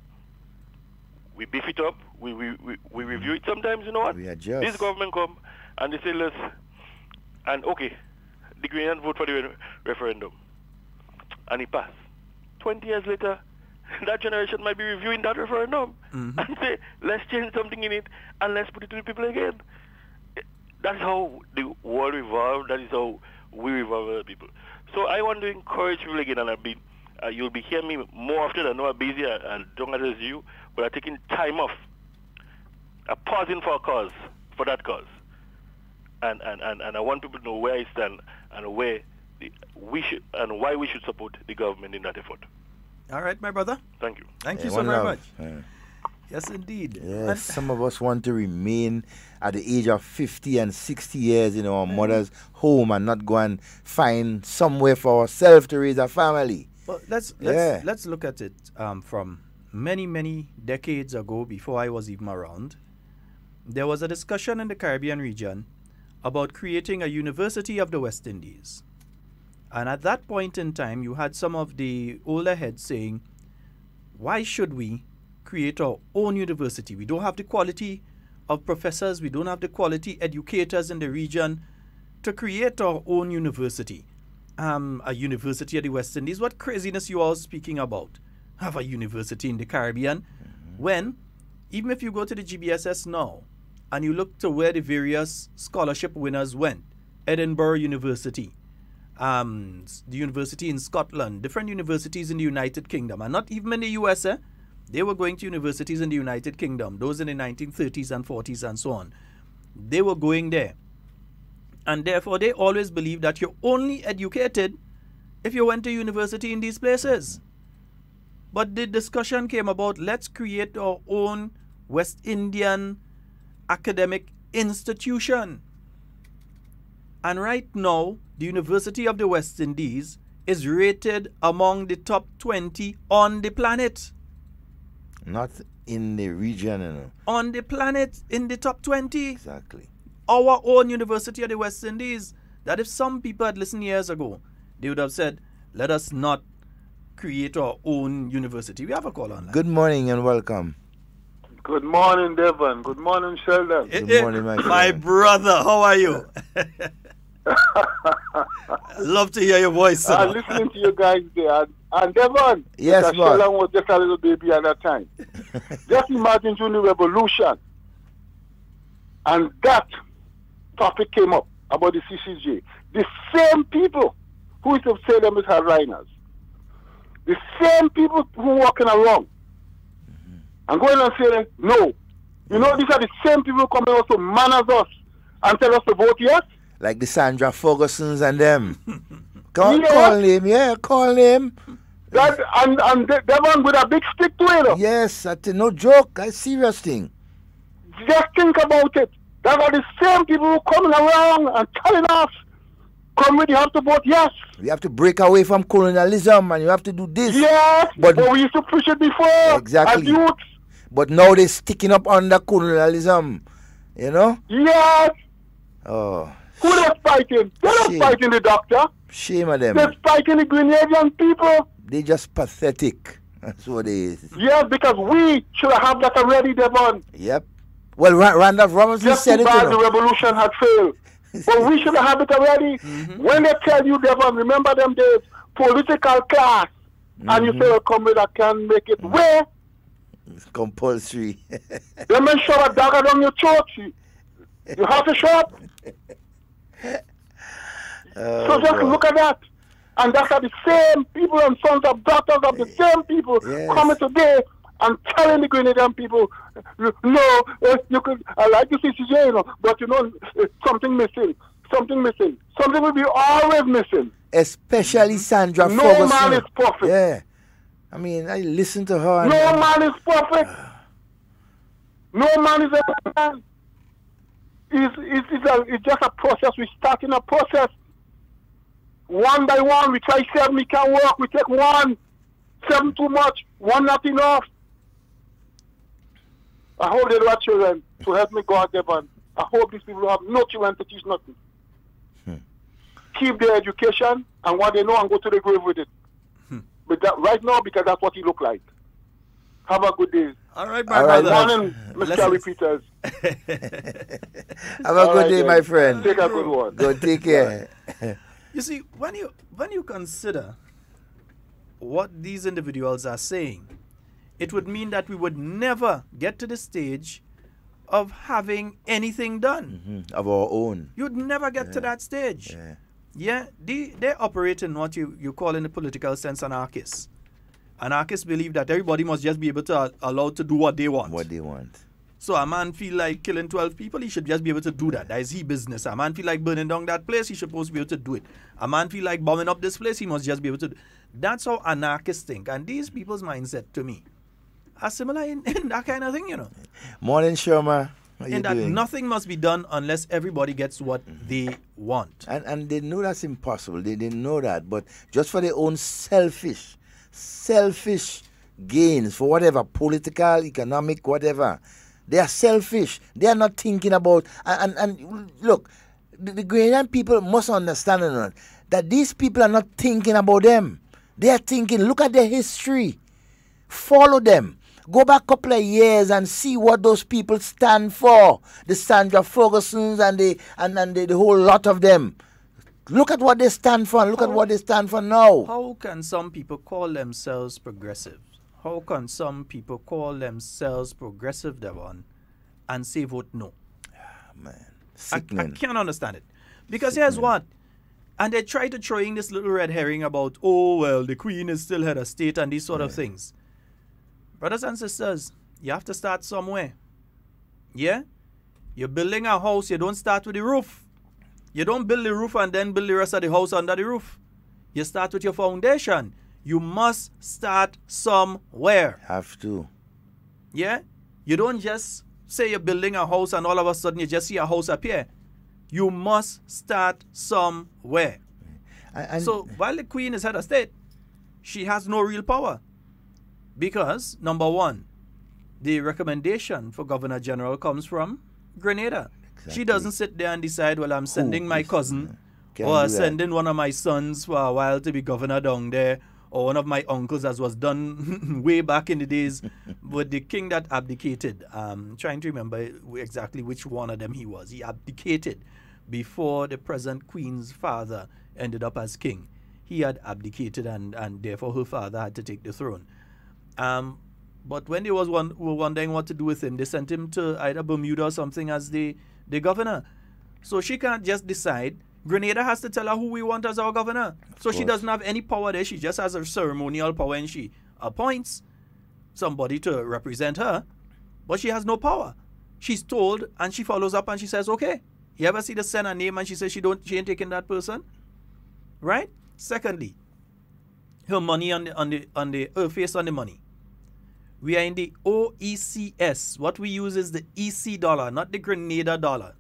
we beef it up, we review it. Sometimes, you know what? We adjust. This government come and they say, and okay, the Grenadians vote for the referendum. And it passed. 20 years later, that generation might be reviewing that referendum and say, let's change something in it and let's put it to the people again. That's how the world revolves. That is how we revolve other people. So I want to encourage people again, and you'll be hearing me more often. I know I'm busy. I don't address you, but I'm taking time off. I'm pausing for a cause, for that cause. And I want people to know where I stand and where we should and why we should support the government in that effort. All right, my brother. Thank you. Thank you so very much. Yes, indeed. Yes, some of us want to remain at the age of 50 and 60 years in our mother's home and not go and find somewhere for ourselves to raise a family. Well, let's look at it from many decades ago, before I was even around. There was a discussion in the Caribbean region about creating a University of the West Indies. And at that point in time, you had some of the older heads saying, why should we create our own university? We don't have the quality of professors, we don't have the quality educators in the region to create our own university. A university of the West Indies, what craziness you all speaking about? Have a university in the Caribbean? When, even if you go to the GBSS now, and you look to where the various scholarship winners went, Edinburgh University, the university in Scotland, different universities in the United Kingdom, and not even in the USA. They were going to universities in the United Kingdom, those in the 1930s and 40s and so on. They were going there. And therefore, they always believed that you're only educated if you went to university in these places. But the discussion came about, let's create our own West Indian academic institution. And right now, the University of the West Indies is rated among the top 20 on the planet. Not in the region, you know. On the planet, in the top 20. Exactly. Our own University of the West Indies. That if some people had listened years ago, they would have said, let us not create our own university. We have a call on that. Good morning and welcome. Good morning, Devon. Good morning, Sheldon. Good morning, my friend. My brother, how are you? Love to hear your voice, sir. I'm listening to you guys there. And Devon, yes, Sheldon was just a little baby at that time. Just imagine during the revolution. And that topic came up about the CCJ. The same people who used to say them as hardliners, the same people who walking around and going and saying, no. You know, these are the same people coming out to manage us and tell us to vote yes. Like the Sandra Fergusons and them. Call him, call him. That, and Devon with a big stick to it. Yes, that's no joke, that's a serious thing. Just think about it. That are the same people who coming around and telling us, come with, you have to vote yes. You have to break away from colonialism and you have to do this. Yes, but we used to push it before. Exactly. As youths. But now they're sticking up under colonialism. You know? Yes. Oh. Who they fighting? They're not fighting the doctor. Shame of them. They're fighting the Grenadian people. They just pathetic. That's what it is. Yes, because we should have that already, Devon. Yep. Well, Randolph Robinson Just said too it. bad the revolution had failed. But we should have it already. When they tell you, Devon, remember them days, political class, and you say, well, come with, I can make it. Where? It's compulsory. They may shove a dagger down your throat. You have to show up. So just look at that. And that's the same people and sons of daughters of the same people coming today and telling the Grenadian people, no, you could, I like the CCJ, you know, but you know, something missing. Something missing. Something will be always missing. Especially Sandra No Ferguson. man is perfect. Yeah. I mean, I listen to her. No man is perfect. No man is a man. It's just a process. We're starting a process. One by one, we try 7, we can't work. We take 1. 7 too much. 1 not enough. I hope they don't have children to help me go out there, man. I hope these people have no children to teach nothing. Keep their education and what they know and go to the grave with it. But that, right now, because that's what he look like. Have a good day. All right, my brother. Morning, Mr. Gary Peters. Have a good day, my friend. Take a good one. Go take care. You see, when you consider what these individuals are saying, it would mean that we would never get to the stage of having anything done. Of our own. You'd never get to that stage. Yeah, they operate in what you call in the political sense anarchists. Anarchists believe that everybody must just be able to allowed to do what they want. What they want. So a man feel like killing 12 people, he should just be able to do that. That is his business. A man feel like burning down that place, he should supposed to be able to do it. A man feel like bombing up this place, he must just be able to do it. That's how anarchists think. And these people's mindset, to me, are similar in that kind of thing, you know. Morning, Sherma. How you in that doing? nothing must be done unless everybody gets what they want. And they know that's impossible. They know that. But just for their own selfish gains, for whatever, political, economic, whatever, they are selfish. They are not thinking about... And look, the Ghanaian people must understand that these people are not thinking about them. They are thinking, look at their history. Follow them. Go back a couple of years and see what those people stand for. The Sandra Fergusons and the whole lot of them. Look at what they stand for and look at what they stand for now. How can some people call themselves progressive? How can some people call themselves progressive, Devon, and say vote no? Man, I can't understand it. Because here's what. And they try to throw in this little red herring about, oh, well, the Queen is still head of state and these sort of things. Brothers and sisters, you have to start somewhere. Yeah? You're building a house, you don't start with the roof. You don't build the roof and then build the rest of the house under the roof. You start with your foundation. You must start somewhere. Have to. Yeah? You don't just say you're building a house and all of a sudden you just see a house appear. You must start somewhere. So while the Queen is head of state, she has no real power. Because, number one, the recommendation for Governor General comes from Grenada. Exactly. She doesn't sit there and decide, well, I'm sending my cousin or sending one of my sons for a while to be governor down there, or one of my uncles, as was done way back in the days with the king that abdicated. Trying to remember exactly which one of them he was. He abdicated before the present queen's father ended up as king. He had abdicated and therefore her father had to take the throne. But when they were wondering what to do with him, they sent him to either Bermuda or something as the governor. So she can't just decide. Grenada has to tell her who we want as our governor. So she doesn't have any power there. She just has a ceremonial power and she appoints somebody to represent her. But she has no power. She's told and she follows up and she says, okay. You ever see the send her name and she says she ain't taking that person? Right? Secondly, her money on the her face on the money. We are in the OECS. What we use is the EC dollar, not the Grenada dollar.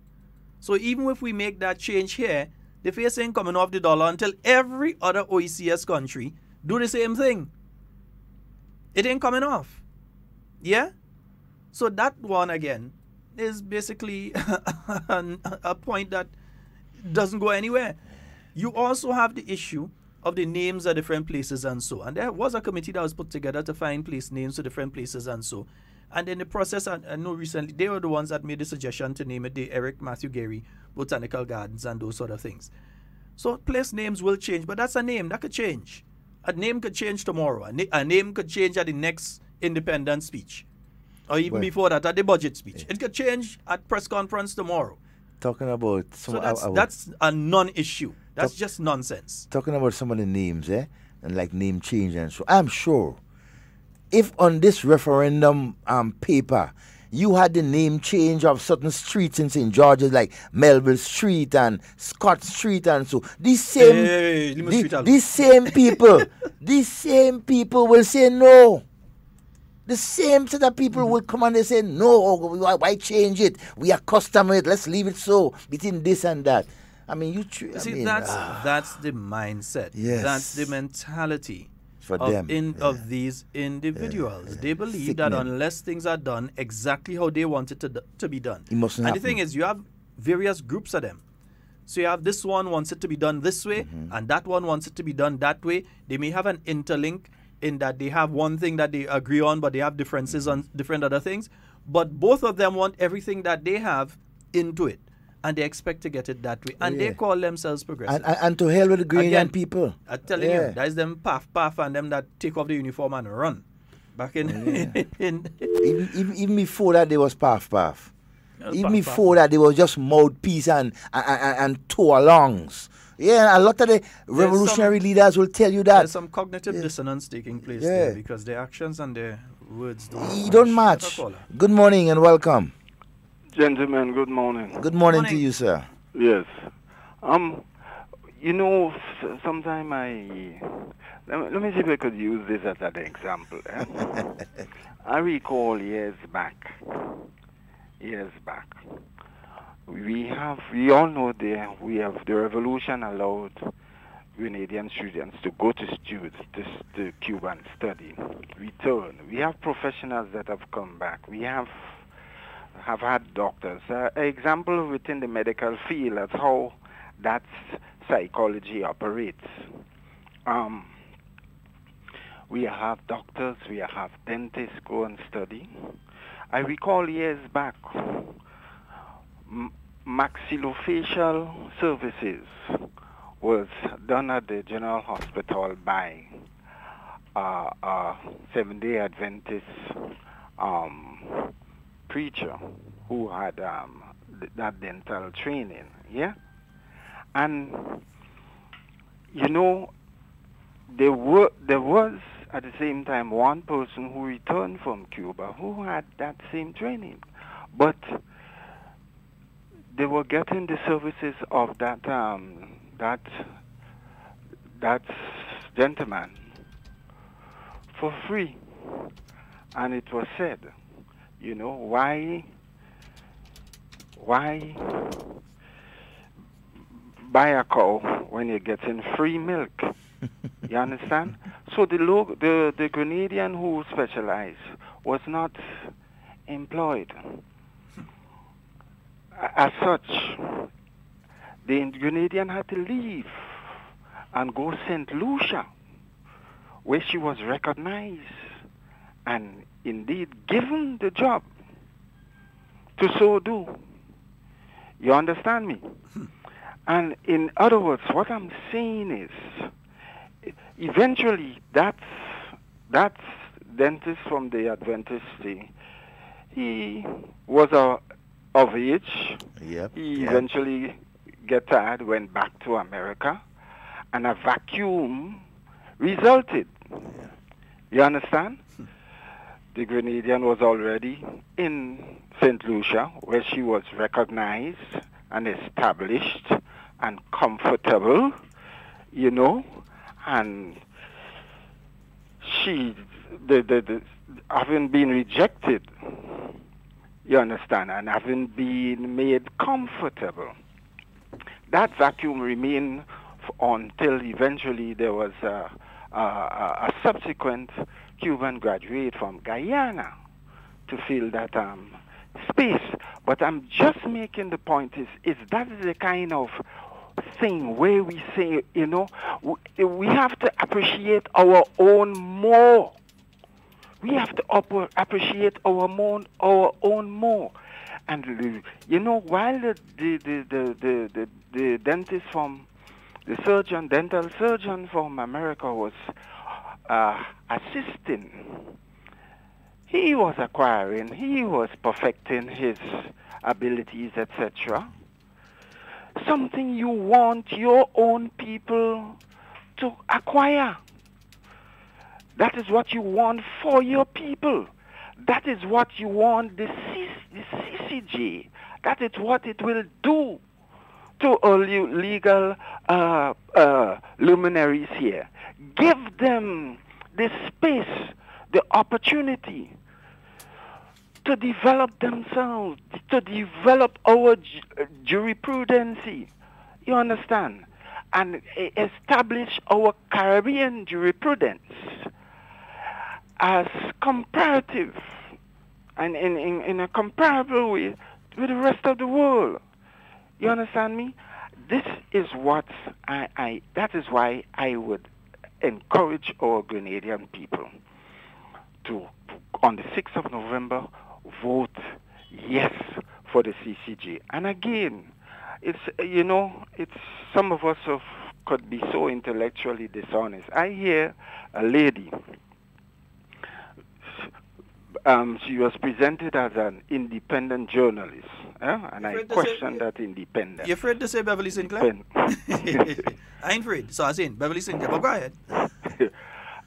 So even if we make that change here, the face ain't coming off the dollar until every other OECS country do the same thing. It ain't coming off. Yeah? So that one again is basically a point that doesn't go anywhere. You also have the issue of the names of different places and so. And there was a committee that was put together to find place names to different places and so. And in the process, I know recently, they were the ones that made the suggestion to name it the Eric Matthew Gary Botanical Gardens and those sort of things. So place names will change, but that's a name that could change. A name could change tomorrow. A name could change at the next independence speech. Or even before that, at the budget speech. It could change at press conference tomorrow. Talking about... that's a non-issue. That's just nonsense. Talking about some of the names, and like name change and so. I'm sure if on this referendum paper you had the name change of certain streets in St. George's like Melville Street and Scott Street and so, these same people will say no. The same set of people will come and they say, no, why change it? We accustom it. Let's leave it so between this and that. I mean, that's the mindset. Yes. That's the mentality for of, them. Of these individuals. They believe that unless things are done exactly how they want it to be done. It mustn't happen. The thing is, you have various groups of them. So you have this one wants it to be done this way, and that one wants it to be done that way. They may have an interlink in that they have one thing that they agree on, but they have differences on different other things. But both of them want everything that they have into it, and they expect to get it that way. And they call themselves progressive. And to hell with the Grenadian people. I'm telling you, that is them paff, and them that take off the uniform and run. Back in... even before that, there was paff. Even before that, there was just mouthpiece and tour alongs. Yeah, a lot of the revolutionary leaders will tell you that. There's some cognitive dissonance taking place there because their actions and their words don't match. Good morning and welcome. Gentlemen, good morning. Good morning to you, sir. Yes. You know, sometime let me see if I could use this as an example. I recall years back, we all know we have the revolution allowed Grenadian students to go to Cuba and study, return. We have professionals that have come back. We have had doctors. Example within the medical field as how that psychology operates. We have doctors, we have dentists go and study. I recall years back, maxillofacial services was done at the General Hospital by a Seventh-day Adventist preacher who had that dental training, and you know there was at the same time one person who returned from Cuba who had that same training, but they were getting the services of that gentleman for free, and it was said, you know, why buy a cow when you're getting free milk? You understand? So the Grenadian who specialized was not employed. As such, the Grenadian had to leave and go St. Lucia, where she was recognized and indeed given the job to so do. You understand me? And in other words, what I'm saying is, eventually that dentist from the Adventist, he was of age. He eventually get tired, went back to America, and a vacuum resulted. You understand? The Grenadian was already in St. Lucia, where she was recognized and established and comfortable, you know, and she having been rejected, you understand, and having been made comfortable, that vacuum remained until eventually there was a subsequent Cuban graduate from Guyana to fill that space. But I'm just making the point is that is the kind of thing where we say, you know, we have to appreciate our own more. We have to appreciate our own more. And you know, while the dentist from the dental surgeon from America was assisting, he was acquiring, he was perfecting his abilities, etc. Something you want your own people to acquire. That is what you want for your people. That is what you want the CCJ. That is what it will do to all you legal luminaries here. Give them the space, the opportunity to develop themselves, to develop our jurisprudence. You understand? And establish our Caribbean jurisprudence as comparative and in a comparable way with the rest of the world. You understand me? This is what that is why I would encourage our Grenadian people to, on the 6th of November, vote yes for the CCJ. And again, it's, you know, it's some of us could be so intellectually dishonest. I hear a lady, she was presented as an independent journalist, and I question that independence. You're afraid to say Beverly Sinclair? I ain't afraid. So I was saying Beverly Sinclair, but go ahead.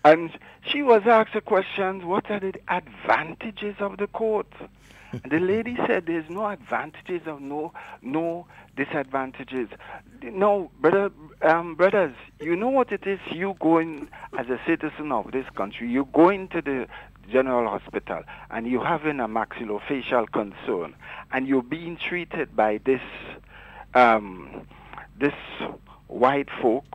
And she was asked a question, what are the advantages of the court? And the lady said there's no advantages or no disadvantages. No, brothers, you know what it is? You going as a citizen of this country, you go into the general hospital and you having a maxillofacial concern and you're being treated by this white folk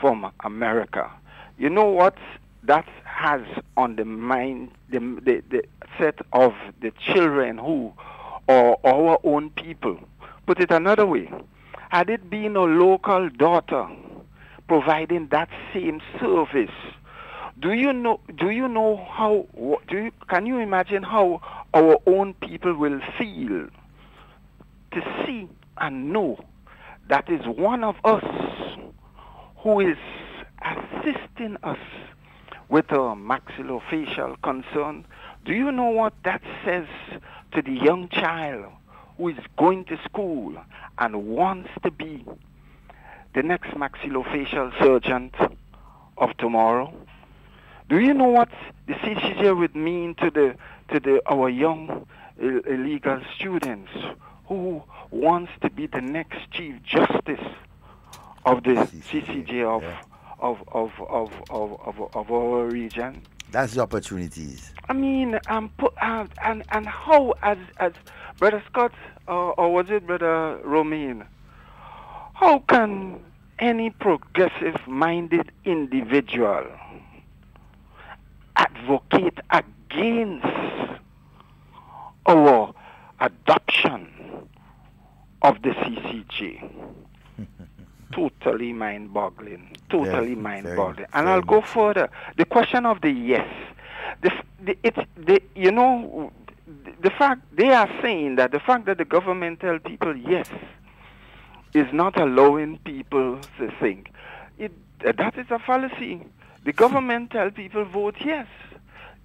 from America. You know what that has on the mind, the set of the children who are our own people. Put it another way, had it been a local daughter providing that same service, can you imagine how our own people will feel to see and know that is one of us who is assisting us with a maxillofacial concern? Do you know what that says to the young child who is going to school and wants to be the next maxillofacial surgeon of tomorrow? Do you know what the CCJ would mean to our young illegal students who wants to be the next Chief Justice of the CCJ of our region? That's the opportunities. I mean, and how, as Brother Scott, or was it Brother Romain, how can any progressive-minded individual advocate against our adoption of the CCJ? Totally mind-boggling. Totally mind-boggling. And I'll go further. The question of the yes. The fact they are saying that the fact that the government tell people yes is not allowing people to think. That is a fallacy. The government tell people vote yes.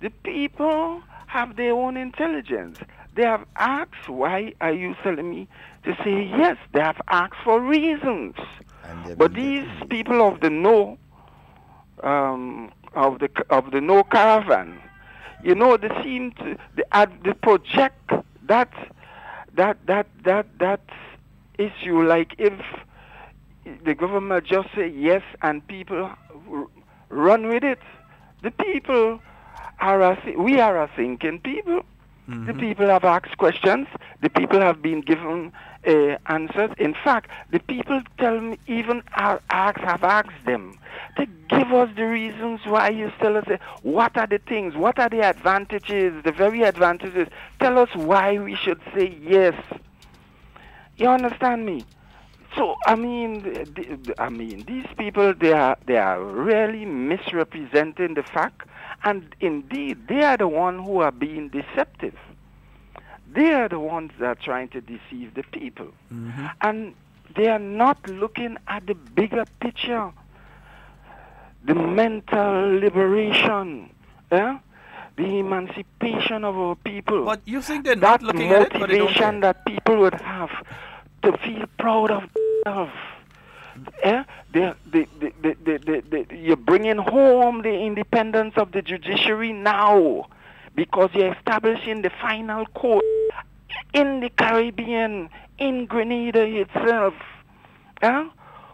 The people have their own intelligence. They have asked, why are you telling me to say yes? They have asked for reasons. But these people of the no, of the no caravan, you know, they seem to they project that issue like if the government just say yes and people run with it. The people we are a thinking people. The people have asked questions. The people have been given answers. In fact, the people tell me, even have asked them to give us the reasons why you tell us what are the things, what are the advantages, the very advantages. Tell us why we should say yes. You understand me? So I mean, these people they are really misrepresenting the fact, and indeed they are the ones who are being deceptive. They are the ones that are trying to deceive the people, and they are not looking at the bigger picture, the mental liberation, the emancipation of our people. But you think they're not looking at it, but they don't care. Motivation that people would have to feel proud of themselves. You're bringing home the independence of the judiciary now because you're establishing the final court in the Caribbean, in Grenada itself.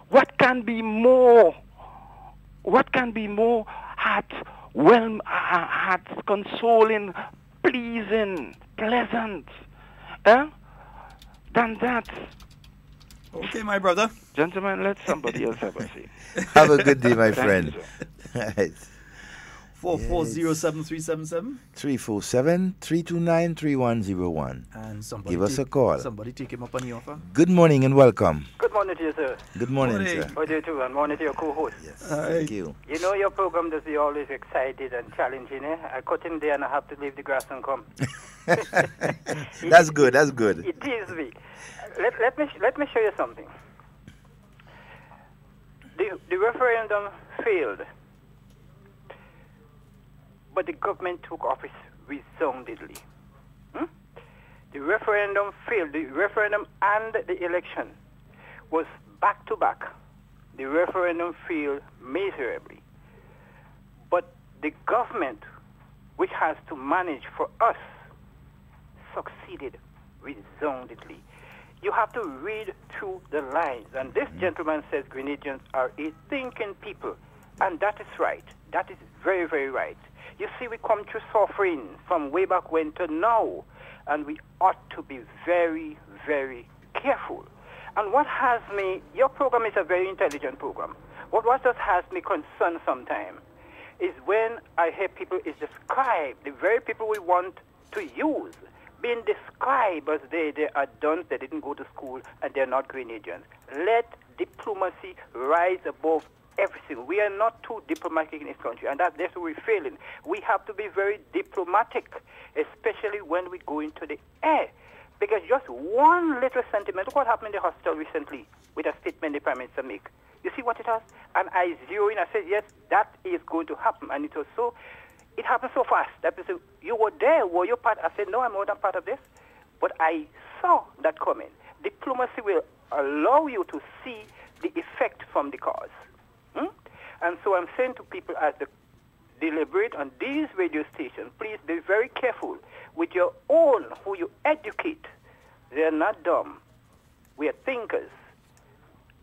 What can be more heart consoling, pleasing, pleasant than that? Okay, my brother. Gentlemen, let somebody else have a seat. Have a good day, my friend. Thank you, 440-7377. 347-329-3101. And somebody give us a call. Somebody take him up on the offer. Good morning and welcome. Good morning to you, sir. Good morning, sir. How do you do? And morning to your co-host. Yes, thank you. You know your program does be always excited and challenging, eh? I cut in there and I have to leave the grass and come. That's good, that's good. It is me. Let me show you something. The referendum failed, but the government took office resoundingly. The referendum failed. The referendum and the election was back to back. The referendum failed miserably. But the government, which has to manage for us, succeeded resoundingly. You have to read through the lines. And this gentleman says Grenadians are a thinking people. And that is right. That is very, very right. You see, we come through suffering from way back when to now. And we ought to be very, very careful. And what has me, your program is a very intelligent program. What just has me concerned sometimes is when I hear people is described, the very people we want to use, being described as they are dunce, they didn't go to school, and they're not Grenadians. Let diplomacy rise above everything. We are not too diplomatic in this country, and that's where we're failing. We have to be very diplomatic, especially when we go into the air. Because just one little sentiment, look what happened in the hospital recently with a statement the Prime Minister make. You see what it has? And I zero in, I said, yes, that is going to happen. And it was so, it happened so fast. That people said, you were there, were you part? I said, no, I'm not part of this. But I saw that coming. Diplomacy will allow you to see the effect from the cause. And so I'm saying to people as they deliberate on these radio stations, please be very careful with your own, who you educate. They're not dumb. We are thinkers.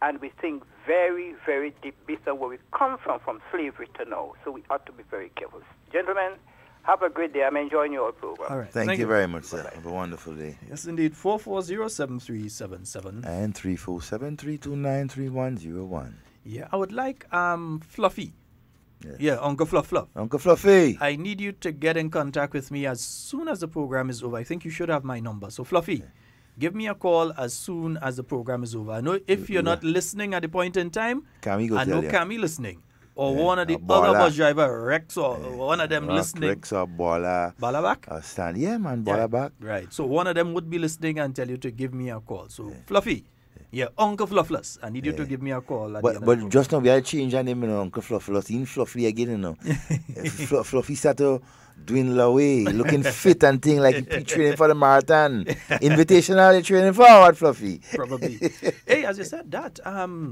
And we think very, very deep based on where we come from slavery to now. So we ought to be very careful. Gentlemen, have a great day. I'm enjoying your program. All right. Thank you very much, sir. Have a wonderful day. Yes, indeed. 440-7377. And 347-329-3101. Yeah, I would like Fluffy. Yes. Yeah, Uncle Fluff. Uncle Fluffy. I need you to get in contact with me as soon as the program is over. I think you should have my number. So, Fluffy, give me a call as soon as the program is over. I know if you're not listening at the point in time, I know Cammy listening. Or one of the other bus driver, Rex, or one of them listening. Rex or Bala. Back? Stan. Yeah, man, Bala back. Right. So one of them would be listening and tell you to give me a call. So, Fluffy. Yeah, Uncle Fluffless. I need you to give me a call. But just now, we had to change our name, Uncle Fluffless. In Fluffy again, Fluffy started doing the way, looking fit and thing like he training for the marathon. Invitational training for what, Fluffy? Probably. Hey, as you said that,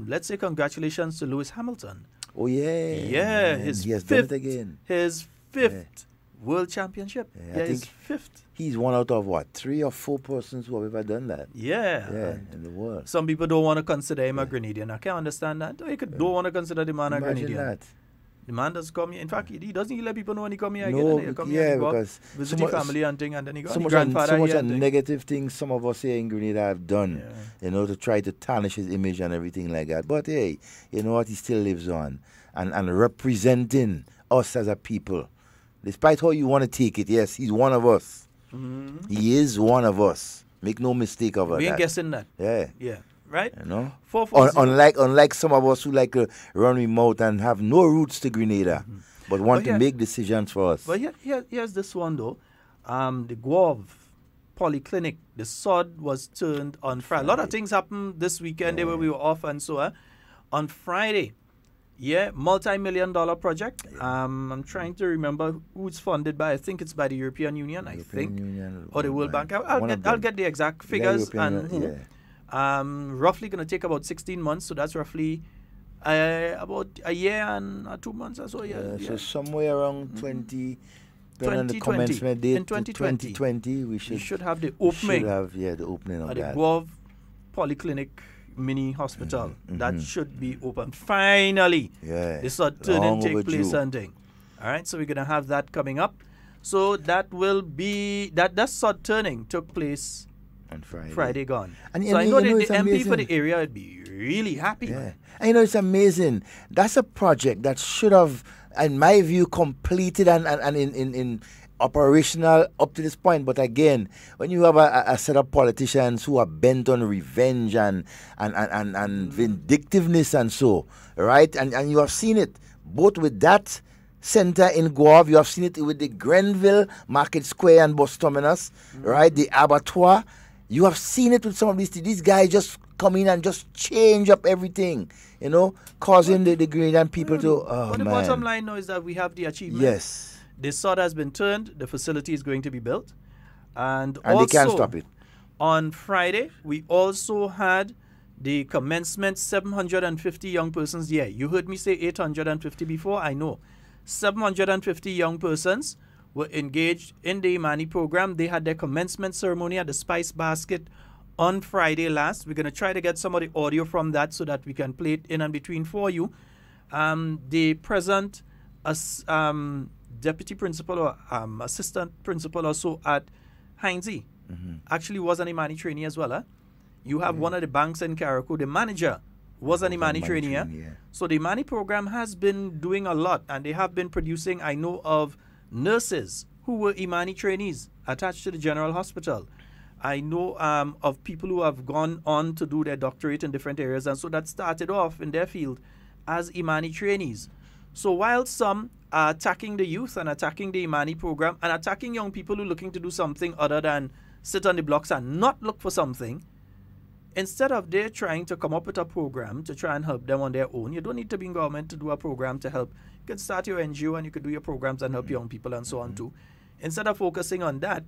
let's say congratulations to Lewis Hamilton. Oh, yeah. Yeah, he has done it again. His fifth World Championship. I think his fifth. He's one out of 3 or 4 persons who have ever done that. Yeah. In the world. Some people don't want to consider him a Grenadian. I can't understand that. They don't want to consider the man a Grenadian. That. The man does come here. In fact, he doesn't let people know when he come here No, again. He come here and go because visit the family and thing, and then he got so the much grandfather here and thing. negative things some of us here in Grenada have done, to try to tarnish his image and everything like that. But hey, you know what? He still lives on and representing us as a people. Despite how you want to take it, yes, he's one of us. Mm-hmm. He is one of us. Make no mistake about that. We ain't guessing that. Yeah. Yeah. Right? You know? Unlike some of us who like to run remote and have no roots to Grenada, but want to make decisions for us. But here's this one though. The Guav Polyclinic, the sod was turned on Friday. A lot of things happened this weekend where we were off and so on. On Friday, multi-million-dollar project. I'm trying to remember who it's funded by. I think it's by the European Union, or the World Bank. I'll get the exact figures roughly going to take about 16 months, so that's roughly about a year and 2 months or so. So somewhere around 2020. In 2020, we should have the opening. The opening of the that. Guav Polyclinic mini hospital. That should be open. Finally. Yeah. This turning take place and thing. All right, so we're going to have that coming up. So that will be, that sod turning took place on Friday gone. And so I know the MP amazing. for the area would be really happy. Yeah. And it's amazing. That's a project that should have, in my view, completed and in operational up to this point. But again, when you have a set of politicians who are bent on revenge and vindictiveness and so, right? And you have seen it both with that center in Guav, you have seen it with the Grenville Market Square and Bus Terminus, right? The abattoir. You have seen it with some of these guys just come in and just change up everything, causing the Grenadian people to, but the bottom line now is that we have the achievement. Yes. The sod has been turned, the facility is going to be built. And also, they can't stop it. On Friday, we also had the commencement, 750 young persons. Yeah, you heard me say 850 before, I know. 750 young persons were engaged in the Imani program. They had their commencement ceremony at the Spice Basket on Friday last. We're going to try to get some of the audio from that so that we can play it in and between for you. The present deputy principal or assistant principal also at Heinze actually was an Imani trainee as well. You have one of the banks in Carriacou, the manager was an Imani trainee. So the Imani program has been doing a lot, and they have been producing, I know of nurses who were Imani trainees attached to the General Hospital. I know of people who have gone on to do their doctorate in different areas, and so that started off in their field as Imani trainees. So while some are attacking the youth and attacking the Imani program and attacking young people who are looking to do something other than sit on the blocks and not look for something, instead of they're trying to come up with a program to try and help them on their own, you don't need to be in government to do a program to help. You can start your NGO and you could do your programs and help young people and so on too. Instead of focusing on that,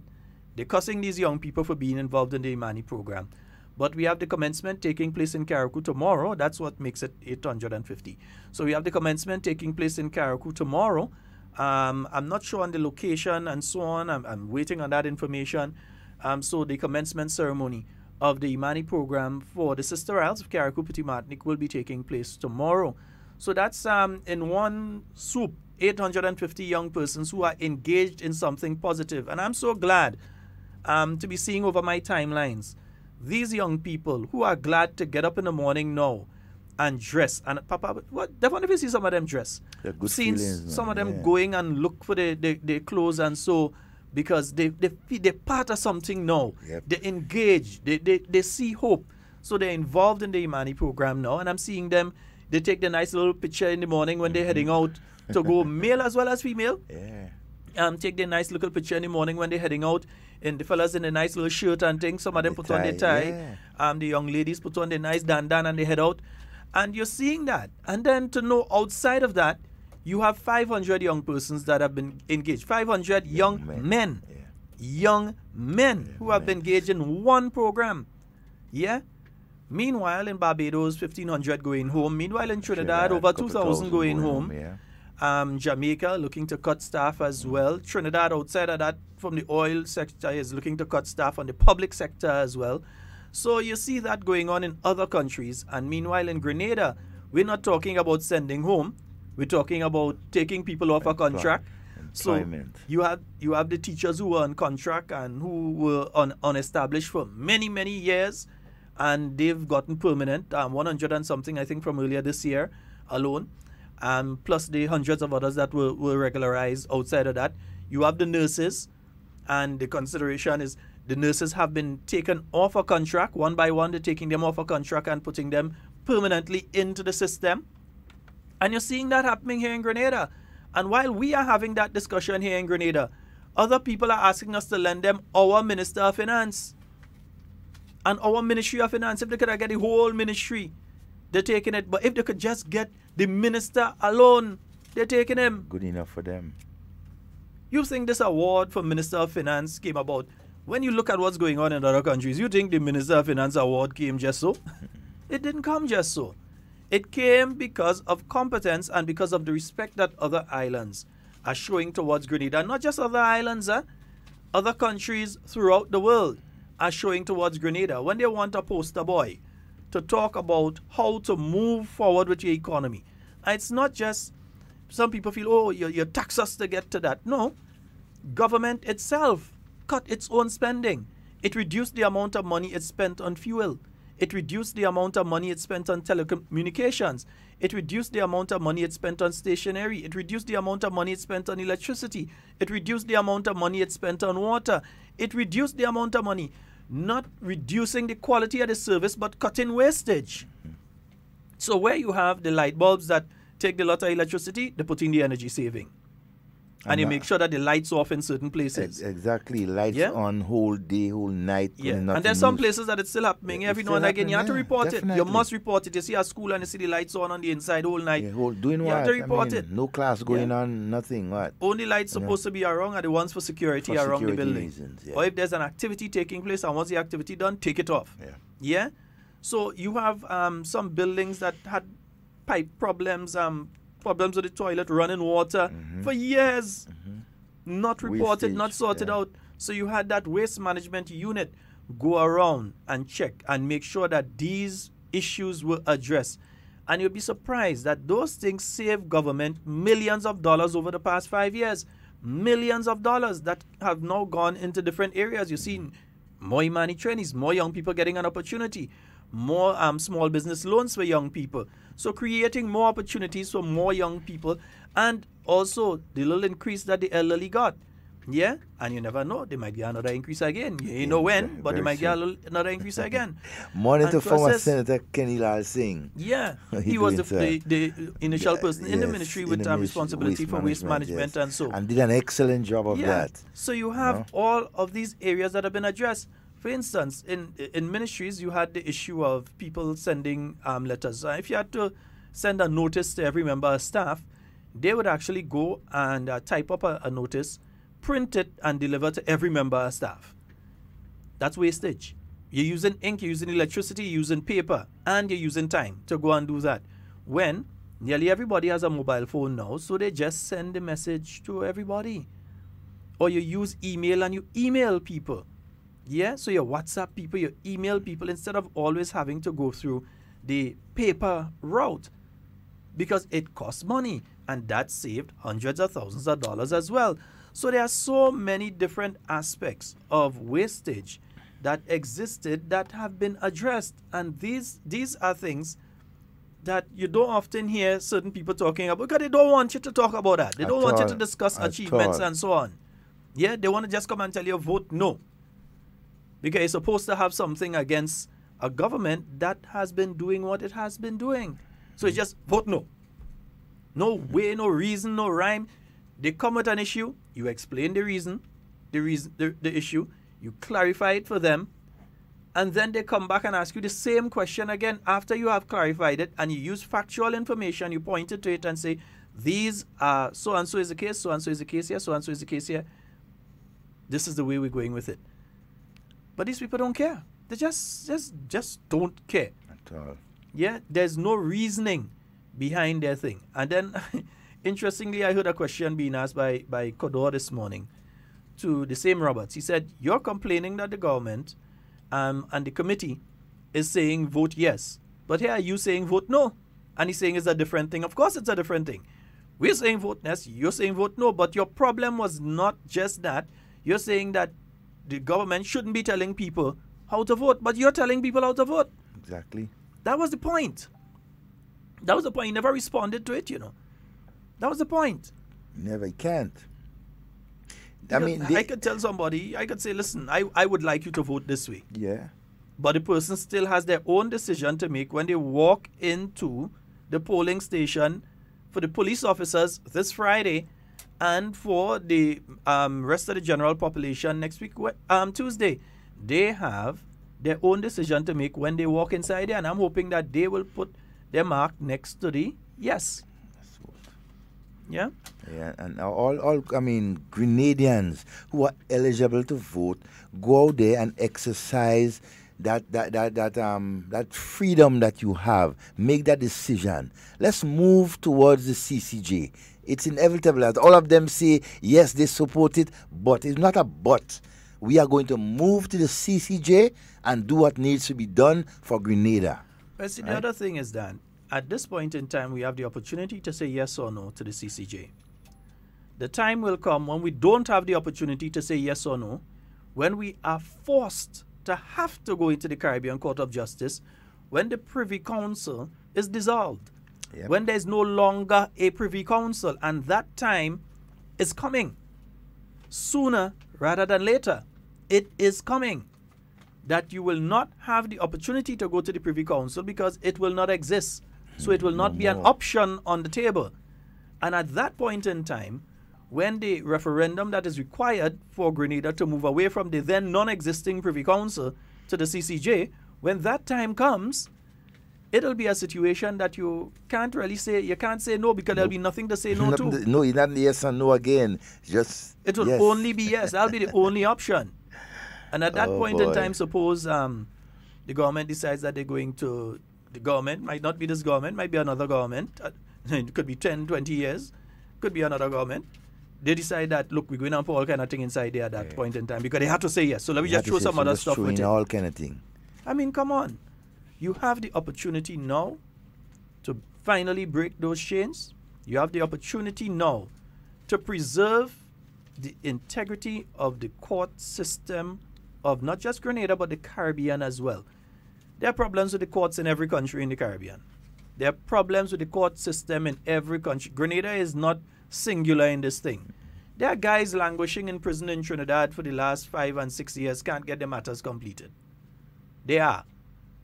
they're cussing these young people for being involved in the Imani program. But we have the commencement taking place in Carriacou tomorrow. That's what makes it 850. So we have the commencement taking place in Carriacou tomorrow. I'm not sure on the location and so on. I'm waiting on that information. So the commencement ceremony of the Imani program for the Sister Isles of Carriacou Petit Martinique will be taking place tomorrow. So that's in one swoop, 850 young persons who are engaged in something positive. And I'm so glad to be seeing over my timelines these young people who are glad to get up in the morning now and dress. And Papa, what? Devon, if you see some of them dress, seeing some of them going and look for the clothes and so, because they're part of something now. They engage, they see hope. So they're involved in the Imani program now, and I'm seeing them. They take the nice little picture in the morning when they're heading out to go, male as well as female. Take the nice little picture in the morning when they're heading out. And the fellas in a nice little shirt and things. Some of them put on their tie. The young ladies put on their nice dandan and they head out. And you're seeing that. And then to know outside of that, you have 500 young persons that have been engaged. 500 young men. Young men who have been engaged in one program. Meanwhile, in Barbados, 1,500 going home. Meanwhile, in Trinidad, over 2,000 going home. Jamaica looking to cut staff as well. Trinidad, outside of that, from the oil sector, is looking to cut staff on the public sector as well. So you see that going on in other countries. And meanwhile, in Grenada, we're not talking about sending home. We're talking about taking people off a contract. Employment. So you have the teachers who were on contract and who were unestablished for many, many years, and they've gotten permanent, 100 and something, I think, from earlier this year alone, plus the hundreds of others that were regularized outside of that. You have the nurses, and the consideration is the nurses have been taken off a contract. One by one, they're taking them off a contract and putting them permanently into the system. And you're seeing that happening here in Grenada. And while we are having that discussion here in Grenada, other people are asking us to lend them our Minister of Finance and our Ministry of Finance. If they could get the whole ministry, they're taking it. But if they could just get the minister alone, they're taking him. Good enough for them. You think this award for Minister of Finance came about? When you look at what's going on in other countries, you think the Minister of Finance award came just so? It didn't come just so. It came because of competence and because of the respect that other islands are showing towards Grenada. Not just other islands, other countries throughout the world are showing towards Grenada. When they want a poster boy to talk about how to move forward with your economy. And it's not just some people feel, oh, you tax us to get to that. No. Government itself cut its own spending. It reduced the amount of money it spent on fuel. It reduced the amount of money it spent on telecommunications. It reduced the amount of money it spent on stationery. It reduced the amount of money it spent on electricity. It reduced the amount of money it spent on water. It reduced the amount of money, not reducing the quality of the service, but cutting wastage. So where you have the light bulbs that take a lot of electricity, they put in the energy saving. And you make sure that the lights off in certain places. Exactly. Lights on whole day, whole night. Yeah. And there's some places that it's still happening. Every now and again, you have to report it. You must report it. You see a school and you see the lights on the inside whole night. Yeah, doing you what? have to report it. No class going on, nothing. What? Only lights supposed to be around are the ones for security around the building. Reasons, Or if there's an activity taking place and once the activity done, take it off. Yeah? So you have some buildings that had pipe problems, problems with the toilet, running water for years. Not reported, wastage, not sorted out. So you had that waste management unit go around and check and make sure that these issues were addressed. And you'll be surprised that those things save government millions of dollars over the past 5 years. Millions of dollars that have now gone into different areas. You've seen more Imani trainees, more young people getting an opportunity, more small business loans for young people. So creating more opportunities for more young people, and also the little increase that the elderly got. Yeah, and you never know, they might get another increase again. You know when, but they might get another increase again. Morning to former Senator Kenny Lal Singh. Yeah, he was the initial person in the ministry with responsibility for waste management and so. And did an excellent job of that. So you have all of these areas that have been addressed. For instance, in ministries, you had the issue of people sending letters. If you had to send a notice to every member of staff, they would actually go and type up a notice, print it, and deliver to every member of staff. That's wastage. You're using ink, you're using electricity, you're using paper, and you're using time to go and do that. When nearly everybody has a mobile phone now, so they just send the message to everybody. Or you use email and you email people. Yeah, so you WhatsApp people, you email people instead of always having to go through the paper route, because it costs money, and that saved hundreds of thousands of dollars as well. So there are so many different aspects of wastage that existed that have been addressed, and these are things that you don't often hear certain people talking about, because they don't want you to talk about that. They don't want you to discuss achievements and so on. Yeah, they want to just come and tell you vote no, because you're supposed to have something against a government that has been doing what it has been doing. So it's just vote no. No way, no reason, no rhyme. They come with an issue, you explain the issue, you clarify it for them, and then they come back and ask you the same question again after you have clarified it, and you use factual information, you point it to it and say, these are so-and-so is the case, so-and-so is the case here, so-and-so is the case here. This is the way we're going with it. But these people don't care. They just don't care. At all. Yeah, there's no reasoning behind their thing. And then, interestingly, I heard a question being asked by Kodor this morning to the same Roberts. He said, you're complaining that the government and the committee is saying vote yes. But here are you saying vote no. And he's saying it's a different thing. Of course it's a different thing. We're saying vote yes, you're saying vote no, but your problem was not just that. You're saying that the government shouldn't be telling people how to vote, but you're telling people how to vote. Exactly. That was the point. That was the point. He never responded to it, you know. That was the point. Never, he can't. I could tell somebody, I could say, listen, I would like you to vote this way. Yeah. But the person still has their own decision to make when they walk into the polling station for the police officers this Friday and for the rest of the general population next week, Tuesday. They have their own decision to make when they walk inside there, and I'm hoping that they will put their mark next to the yes. Yeah? Yeah, and all Grenadians who are eligible to vote, go out there and exercise that freedom that you have. Make that decision. Let's move towards the CCJ. It's inevitable. As all of them say, yes, they support it, but it's not a but. We are going to move to the CCJ and do what needs to be done for Grenada. But see, the other thing is that at this point in time, we have the opportunity to say yes or no to the CCJ. The time will come when we don't have the opportunity to say yes or no, when we are forced to have to go into the Caribbean Court of Justice, when the Privy Council is dissolved, when there's no longer a Privy Council, and that time is coming sooner rather than later. It is coming. That you will not have the opportunity to go to the Privy Council because it will not exist. So it will not be an option on the table. And at that point in time, when the referendum that is required for Grenada to move away from the then non-existing Privy Council to the CCJ, when that time comes, it'll be a situation that you can't really say, you can't say no because there'll be nothing to say no to. No, it's not yes and no again. It will only be yes. That'll be the only option. And at that point in time, suppose the government decides that they're going to, the government, might not be this government, might be another government. It could be 10, 20 years, could be another government. They decide that, look, we're going to put all kind of thing inside there at that point in time because they have to say yes. So let me just throw some other stuff with it. All kind of thing. I mean, come on. You have the opportunity now to finally break those chains. You have the opportunity now to preserve the integrity of the court system of not just Grenada, but the Caribbean as well. There are problems with the courts in every country in the Caribbean. There are problems with the court system in every country. Grenada is not singular in this thing. There are guys languishing in prison in Trinidad for the last 5 and 6 years, can't get their matters completed. They are.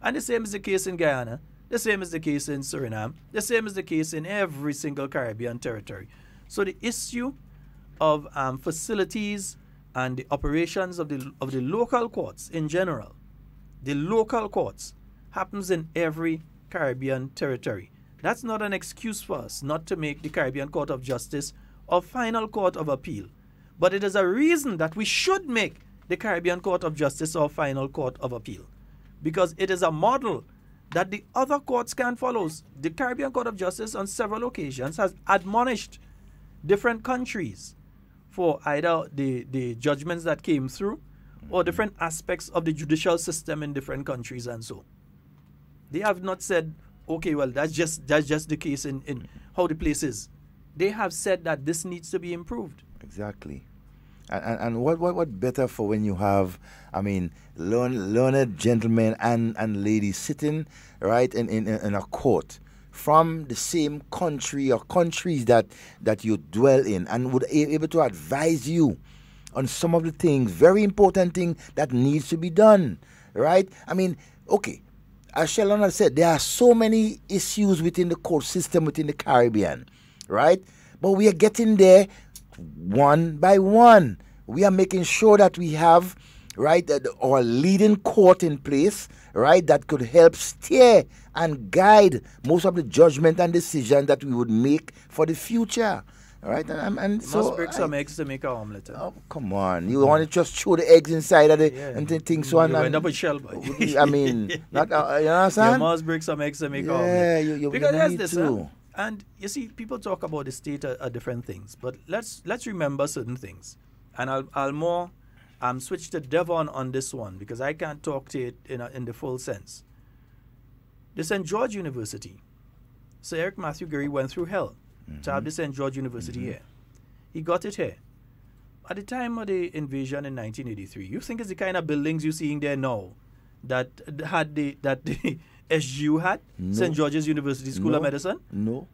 And the same is the case in Guyana. The same is the case in Suriname. The same is the case in every single Caribbean territory. So the issue of facilities and the operations of the local courts in general, the local courts, happens in every Caribbean territory. That's not an excuse for us not to make the Caribbean Court of Justice a final court of appeal. But it is a reason that we should make the Caribbean Court of Justice our final court of appeal. Because it is a model that the other courts can follow. The Caribbean Court of Justice on several occasions has admonished different countries for either the judgments that came through or different aspects of the judicial system in different countries and so. They have not said, okay, well, that's just the case in how the place is. They have said that this needs to be improved. Exactly. And what better for when you have, learned gentlemen and ladies sitting, right, in a court from the same country or countries that you dwell in and would be able to advise you on some of the things, very important thing that needs to be done, right? Okay, as Sheldon has said, there are so many issues within the court system within the Caribbean, right? But we are getting there one by one. We are making sure that we have, right, our leading court in place, right, that could help steer and guide most of the judgment and decision that we would make for the future. All right, and so must break some eggs to make an omelette. Oh, come on! You want to just throw the eggs inside of it and think so? You end up with shell, boy. not you understand? You must break some eggs to make an omelette. Because you there's this, and you see, people talk about the state of different things, but let's remember certain things. And I'll more switch to Devon on this one because I can't talk to it in the full sense. The St. George University, Sir Eric Matthew Gary went through hell. to have the St. George University here. He got it here. At the time of the invasion in 1983, you think it's the kind of buildings you're seeing there now that the SGU had? No. St. George's University School of Medicine? No.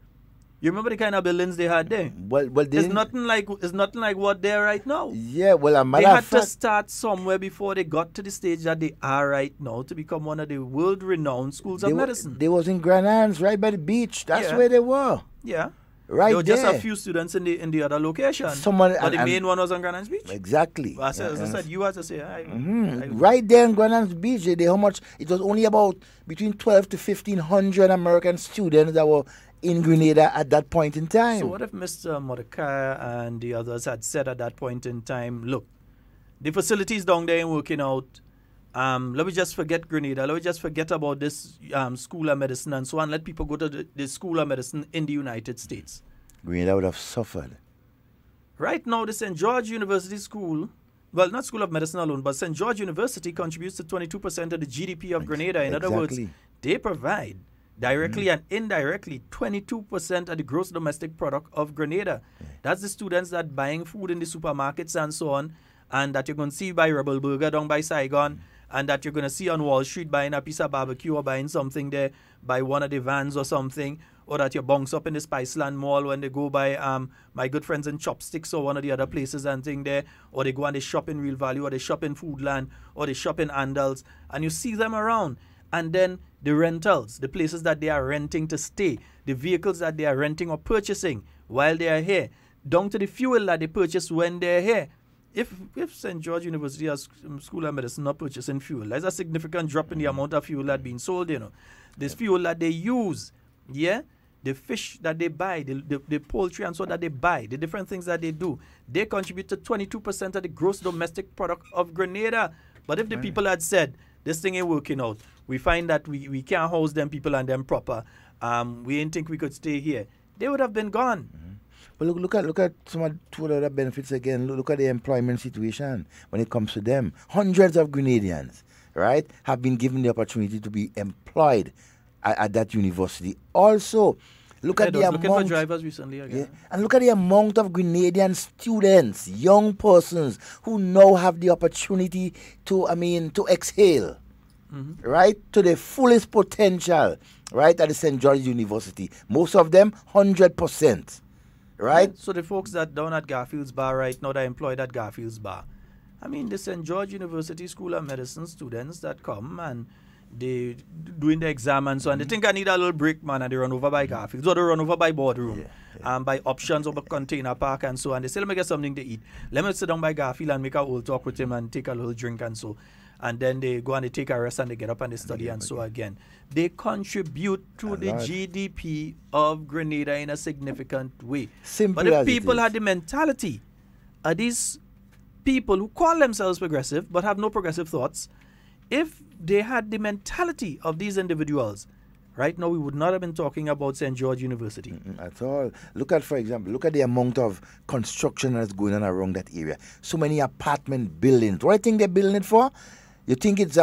You remember the kind of buildings they had there? Well, it's nothing like what they're right now. Yeah, well, they had to start somewhere before they got to the stage that they are right now to become one of the world-renowned schools of medicine. They was in Grand Anse, right by the beach. That's where they were. Yeah. Right there were there. just a few students in the other location. But the main one was on Grand Anse Beach. Exactly. As I said, you had to say. Right there in Grand Anse Beach, how much? It was only about between 12 to 1,500 American students that were in Grenada at that point in time. So what if Mr. Mordecai and the others had said at that point in time, look, the facilities down there ain't working out. Let me just forget Grenada. Let me just forget about this school of medicine and so on. Let people go to the school of medicine in the United States. Grenada would have suffered. Right now, the St. George University School, well, not School of Medicine alone, but St. George University contributes to 22% of the GDP of Grenada. In other words, they provide directly and indirectly 22% of the gross domestic product of Grenada. That's the students that buying food in the supermarkets and so on, and that you're going to see by Rebel Burger down by Saigon, and that you're going to see on Wall Street buying a piece of barbecue or buying something there by one of the vans or something, or that you bounce up in the Spiceland Mall when they go by my good friends in Chopsticks or one of the other places and thing there, or they go and they shop in Real Value, or they shop in Foodland, or they shop in Andals, and you see them around. And then the rentals, the places that they are renting to stay, the vehicles that they are renting or purchasing while they are here, down to the fuel that they purchase when they're here. If St. George University has School of Medicine not purchasing fuel, there's a significant drop in the amount of fuel that's being sold, This fuel that they use, the fish that they buy, the poultry and so that they buy, the different things that they do, they contribute to 22% of the gross domestic product of Grenada. But if the people had said, this thing ain't working out, we find that we can't house them people and them proper, we didn't think we could stay here, they would have been gone. But look at some of two other benefits again. Look at the employment situation when it comes to them. Hundreds of Grenadians, right, have been given the opportunity to be employed at that university. Also, look at the amount. Looking for drivers recently again. And look at the amount of Grenadian students, young persons who now have the opportunity to exhale, right, to the fullest potential, right, at the St. George University. Most of them, 100%. Right? Yeah, so the folks that down at Garfield's Bar right now, they're employed at Garfield's Bar. I mean, the St. George University School of Medicine students that come and they doing the exam and so on, they think I need a little break, man, and they run over by Garfield's or they run over by Boardroom, by Options over Container Park and so on. They say, let me get something to eat. Let me sit down by Garfield and make a whole talk with him and take a little drink and so. And then they go and they take a rest and they get up and they study and so again. They contribute to the GDP of Grenada in a significant way. But if people had the mentality of these people who call themselves progressive but have no progressive thoughts, if they had the mentality of these individuals, right now we would not have been talking about St. George University. At all. Look at, for example, look at the amount of construction that's going on around that area. So many apartment buildings. What do you think they're building it for? You think it's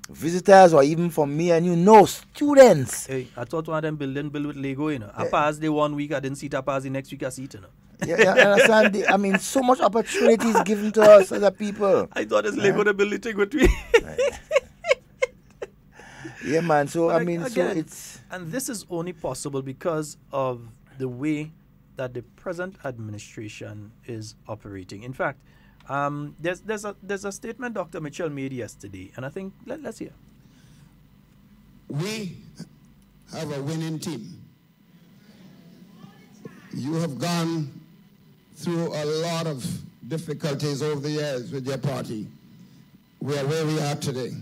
visitors or even for me and you? No, students. Hey, I thought one of them build with Lego, I passed the 1 week, I didn't see it, I passed the next week, I see it, Yeah, I understand. So much opportunities given to us as a people. I thought it's Lego to build the thing with me. Yeah, man. So, again, so it's... And this is only possible because of the way that the present administration is operating. In fact, there's a statement Dr. Mitchell made yesterday, and I think let's hear. We have a winning team. You have gone through a lot of difficulties over the years with your party. We are where we are today.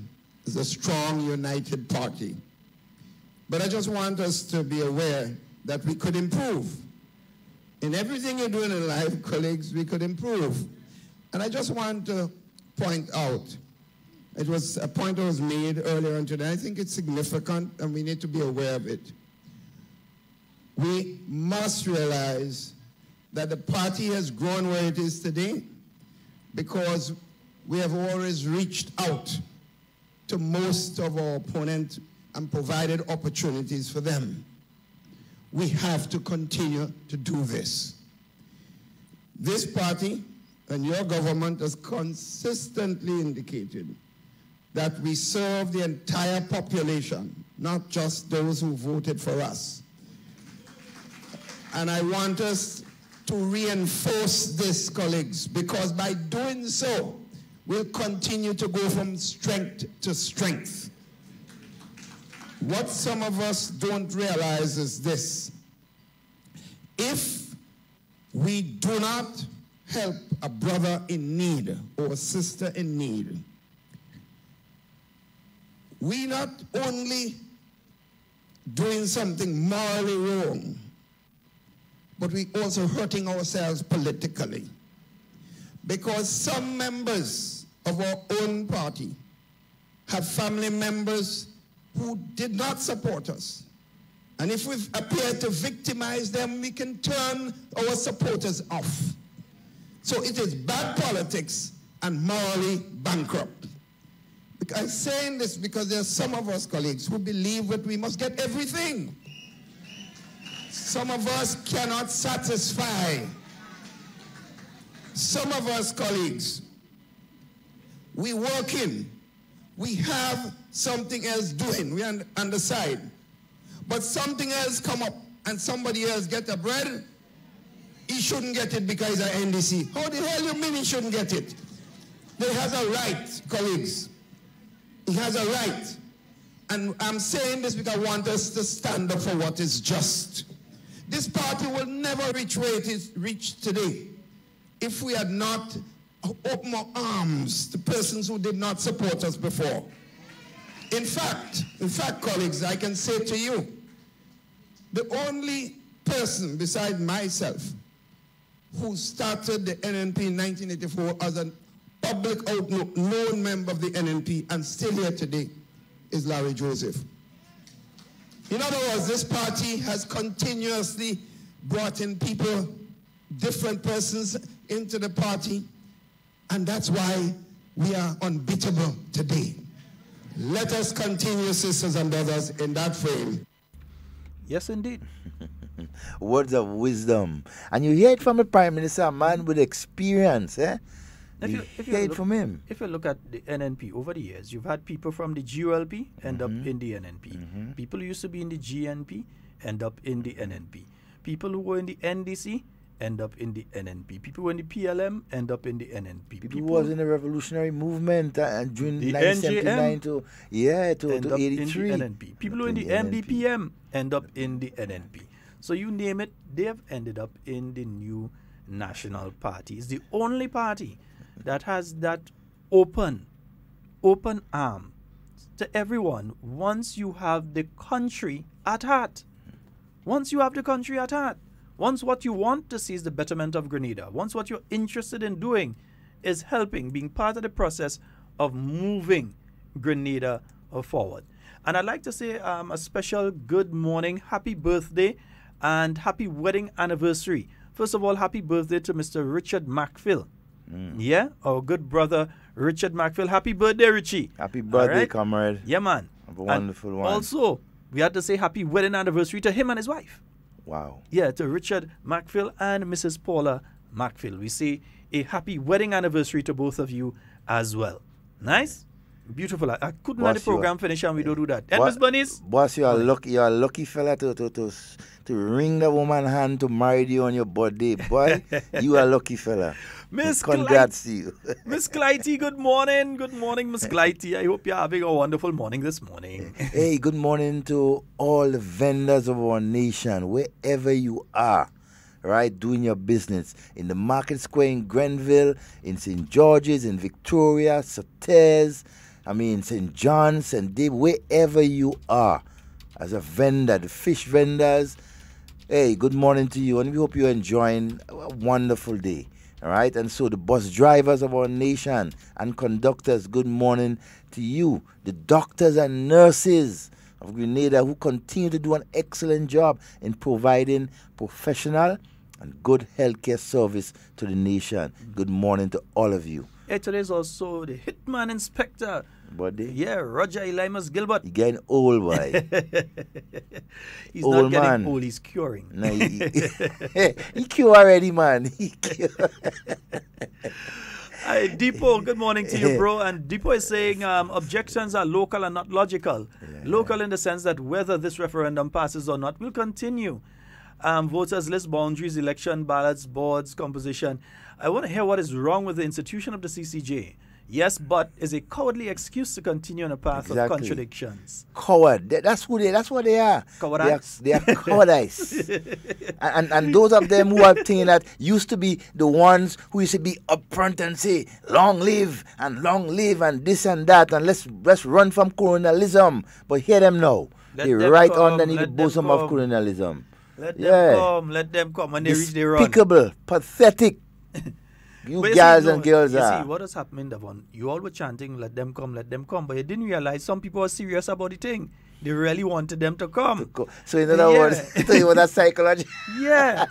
It's a strong, united party. But I just want us to be aware that we could improve. In everything you're doing in life, colleagues, we could improve. And I just want to point out, it was a point that was made earlier on today. I think it's significant and we need to be aware of it. We must realize that the party has grown where it is today because we have always reached out to most of our opponents and provided opportunities for them. we have to continue to do this. This party and your government has consistently indicated that we serve the entire population, not just those who voted for us. And I want us to reinforce this, colleagues, because by doing so, we'll continue to go from strength to strength. What some of us don't realize is this: if we do not help a brother in need or a sister in need, we not only doing something morally wrong, but we also hurting ourselves politically. Because some members of our own party have family members who did not support us. And if we appear to victimize them, we can turn our supporters off. So it is bad politics and morally bankrupt. I'm saying this because there are some of us, colleagues, who believe that we must get everything. Some of us cannot satisfy. Some of us, colleagues, we working, we have something else doing, we on the side. But something else come up and somebody else get the bread, he shouldn't get it because he's an NDC. How the hell you mean he shouldn't get it? He has a right, colleagues. He has a right. And I'm saying this because I want us to stand up for what is just. This party will never reach where it is reached today if we had not opened our arms to persons who did not support us before. In fact, colleagues, I can say to you, the only person beside myself who started the NNP in 1984 as a public outlook, known member of the NNP and still here today is Larry Joseph. In other words, this party has continuously brought in people, different persons into the party, and that's why we are unbeatable today. Let us continue, sisters and brothers, in that frame. Yes, indeed. Words of wisdom. And you hear it from a prime minister, a man with experience, eh? If you look at the NNP over the years, you've had people from the GULP end up in the NNP. People who used to be in the GNP end up in the NNP. People who were in the NDC end up in the NNP. People who were in the PLM end up in the NNP. People who was in the revolutionary movement June 1979 to 83. In the NNP. People who were in the MBPM end up in the NNP. So you name it, they have ended up in the new National Party. It's the only party that has that open arm to everyone once you have the country at heart. Once you have the country at heart. Once what you want to see is the betterment of Grenada. Once what you're interested in doing is helping, being part of the process of moving Grenada forward. And I'd like to say a special good morning, happy birthday, and happy wedding anniversary. First of all, happy birthday to Mr. Richard Macphail. Yeah, our good brother Richard Macphail. Happy birthday, Richie. Happy birthday, comrade. Yeah, man. Have a wonderful one. Also, we had to say happy wedding anniversary to him and his wife. Wow. Yeah, to Richard Macphail and Mrs. Paula Macphail. We say a happy wedding anniversary to both of you as well. Nice? Beautiful. I couldn't let the program finish and we don't do that. And Miss Bunnies? Boss, you're a lucky fella to ring the woman's hand to marry you on your birthday. Boy, you are a lucky fella. Congrats to you. Miss Clytie, good morning. Good morning, Miss Clytie. I hope you're having a wonderful morning this morning. Hey, good morning to all the vendors of our nation, wherever you are. Right, doing your business in the Market Square in Grenville, in St. George's, in Victoria, Soteres, St. John's, and Dave, wherever you are, as a vendor, the fish vendors, hey, good morning to you, and we hope you're enjoying a wonderful day, all right? And so the bus drivers of our nation and conductors, good morning to you, the doctors and nurses of Grenada who continue to do an excellent job in providing professional and good healthcare service to the nation. Good morning to all of you. Hey, today's also the Hitman Inspector Buddy? Yeah, Roger Elimas Gilbert. He getting old, boy. He's old not getting man. old, he's curing. No, he cure already, man. He cure. Hi, Depot, good morning to you, bro. And Depot is saying objections are local and not logical. Local in the sense that whether this referendum passes or not will continue. Voters list, boundaries, election, ballots, boards, composition. I want to hear what is wrong with the institution of the CCJ. Yes, but is a cowardly excuse to continue on a path of contradictions. Coward. That's what they are. Cowardice. They are cowardice. and those of them who are thinking that used to be the ones who used to be upfront and say, long live and this and that, and let's run from colonialism. But hear them now. They're right underneath the bosom of colonialism. Let them come when they reach their run. Despicable, pathetic. You guys and girls are. You see, what is happening, Devon? You all were chanting, let them come, but you didn't realize some people are serious about the thing. They really wanted them to come. So in other words, it was a psychology. Yeah.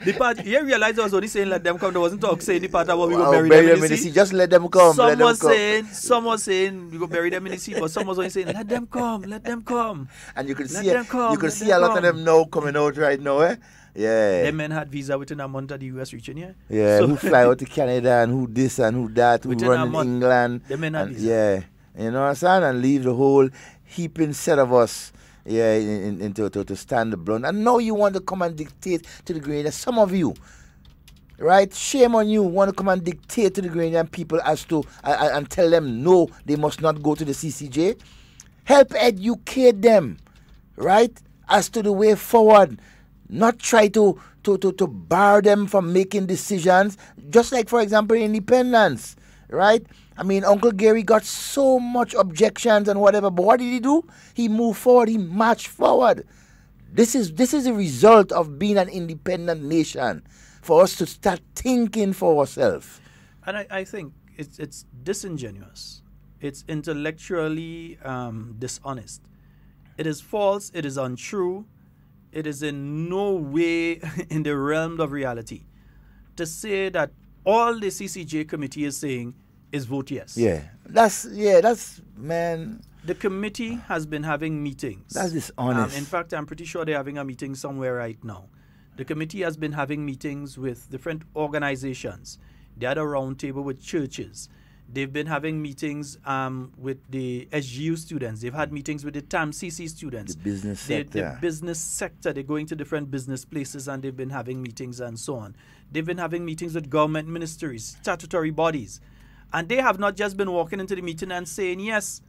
The part, you realize I was only saying let them come. There wasn't talk saying the part about we go bury them in the sea. Just let them come. Some was saying we go bury them in the sea, but some was only saying let them come. And you could see a lot of them now coming out right now, eh? Yeah. Them men had visa within a month of the US reaching here. Yeah, so who fly out to Canada and who this and who that, who run in England. Them men had visa. Yeah. You know what I'm saying? And leave the whole heaping set of us to stand the brunt. And now you want to come and dictate to the Grenadian. Some of you, right? Shame on you, want to come and dictate to the Grenadian people as to and tell them no, they must not go to the CCJ. Help educate them, right? As to the way forward. Not try to bar them from making decisions, just like, for example, independence, right? I mean, Uncle Gary got so much objections and whatever, but what did he do? He moved forward, he marched forward. This is a result of being an independent nation, for us to start thinking for ourselves. And I think it's disingenuous. It's intellectually dishonest. It is false, it is untrue. It is in no way in the realm of reality to say that all the CCJ committee is saying is vote yes. That's man. The committee has been having meetings. That's dishonest. In fact, I'm pretty sure they're having a meeting somewhere right now. The committee has been having meetings with different organizations. They had a round table with churches. They've been having meetings with the SGU students. They've had meetings with the TAMCC students. The business sector. The business sector. They're going to different business places and they've been having meetings and so on. They've been having meetings with government ministries, statutory bodies. And they have not just been walking into the meeting and saying yes.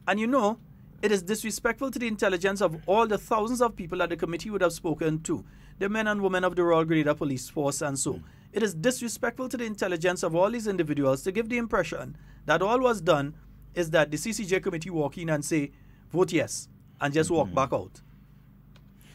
And you know, it is disrespectful to the intelligence of all the thousands of people that the committee would have spoken to, the men and women of the Royal Grenada Police Force and so. It is disrespectful to the intelligence of all these individuals to give the impression that all was done is that the CCJ committee walk in and say, vote yes, and just walk back out.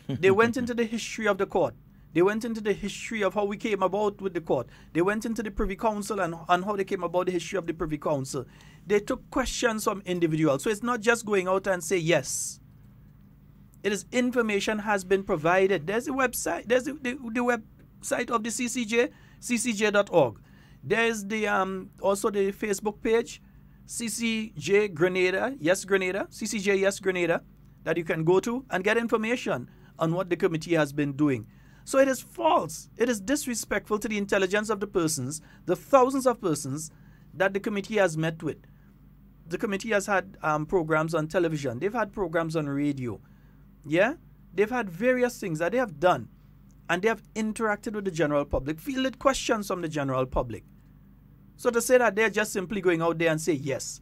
They went into the history of the court. They went into the history of how we came about with the court. They went into the Privy Council and how they came about the history of the Privy Council. They took questions from individuals. So it's not just going out and say yes. It is information has been provided. There's a website. There's the website of the CCJ, ccj.org. There's the also the Facebook page, CCJ Grenada, Yes Grenada, CCJ Yes Grenada, that you can go to and get information on what the committee has been doing. So it is false. It is disrespectful to the intelligence of the persons, the thousands of persons that the committee has met with. The committee has had programs on television. They've had programs on radio. Yeah? They've had various things that they have done. And they have interacted with the general public, fielded questions from the general public. So to say that they're just simply going out there and say yes,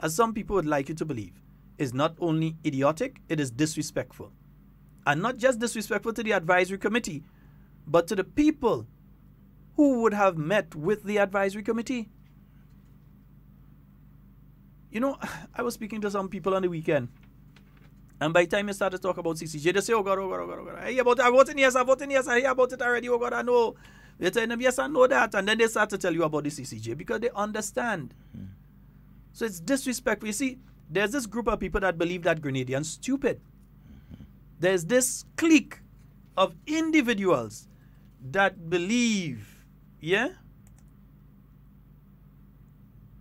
as some people would like you to believe, is not only idiotic, it is disrespectful. And not just disrespectful to the advisory committee, but to the people who would have met with the advisory committee. You know, I was speaking to some people on the weekend, and by the time you start to talk about CCJ, they say, oh God, I hear about it, I voted yes, I hear about it already, oh God, I know. They tell them, yes, I know that, and then they start to tell you about the CCJ because they understand. So it's disrespectful. You see, there's this group of people that believe that Grenadians are stupid. There's this clique of individuals that believe, yeah,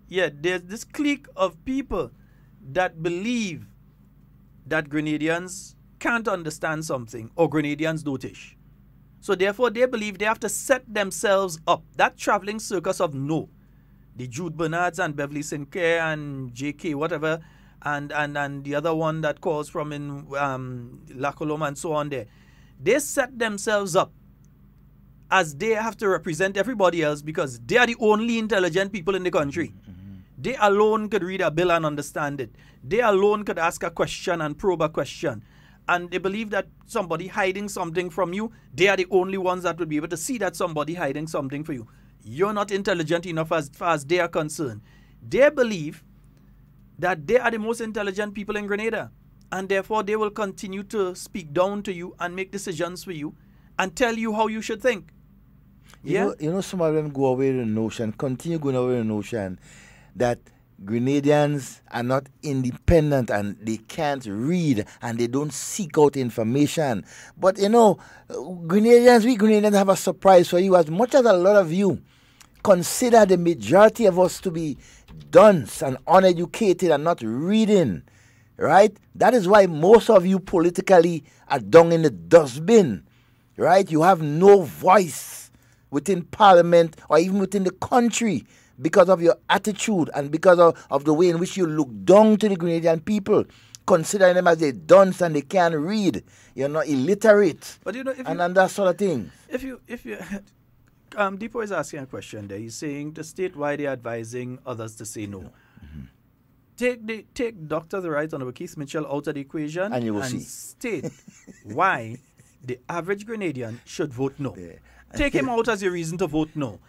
there's this clique of people that believe that Grenadians can't understand something or Grenadians dotish. So therefore they believe they have to set themselves up. That traveling circus of no. The Jude Bernards and Beverly Sinclair and JK whatever and the other one that calls from in La Colombe and so on there. They set themselves up as they have to represent everybody else because they are the only intelligent people in the country. They alone could read a bill and understand it. They alone could ask a question and probe a question. And they believe that somebody hiding something from you, they are the only ones that would be able to see that somebody hiding something for you. You're not intelligent enough as far as they are concerned. They believe that they are the most intelligent people in Grenada. And therefore, they will continue to speak down to you and make decisions for you and tell you how you should think. You know, some of them go away with the notion, continue going away with the notion that Grenadians are not independent and they can't read and they don't seek out information. But you know, we Grenadians have a surprise for you. As much as a lot of you consider the majority of us to be dunce and uneducated and not reading, right? That is why most of you politically are down in the dustbin, right? You have no voice within Parliament or even within the country, because of your attitude and because of the way in which you look down to the Grenadian people, considering them as they dunce and they can't read. You're not illiterate. But you know, and that sort of thing. If you Deepo is asking a question there. He's saying to state why they're advising others to say no. Take Dr. the Right Honorable Keith Mitchell out of the equation and you will see. State why the average Grenadian should vote no. Take him out as your reason to vote no.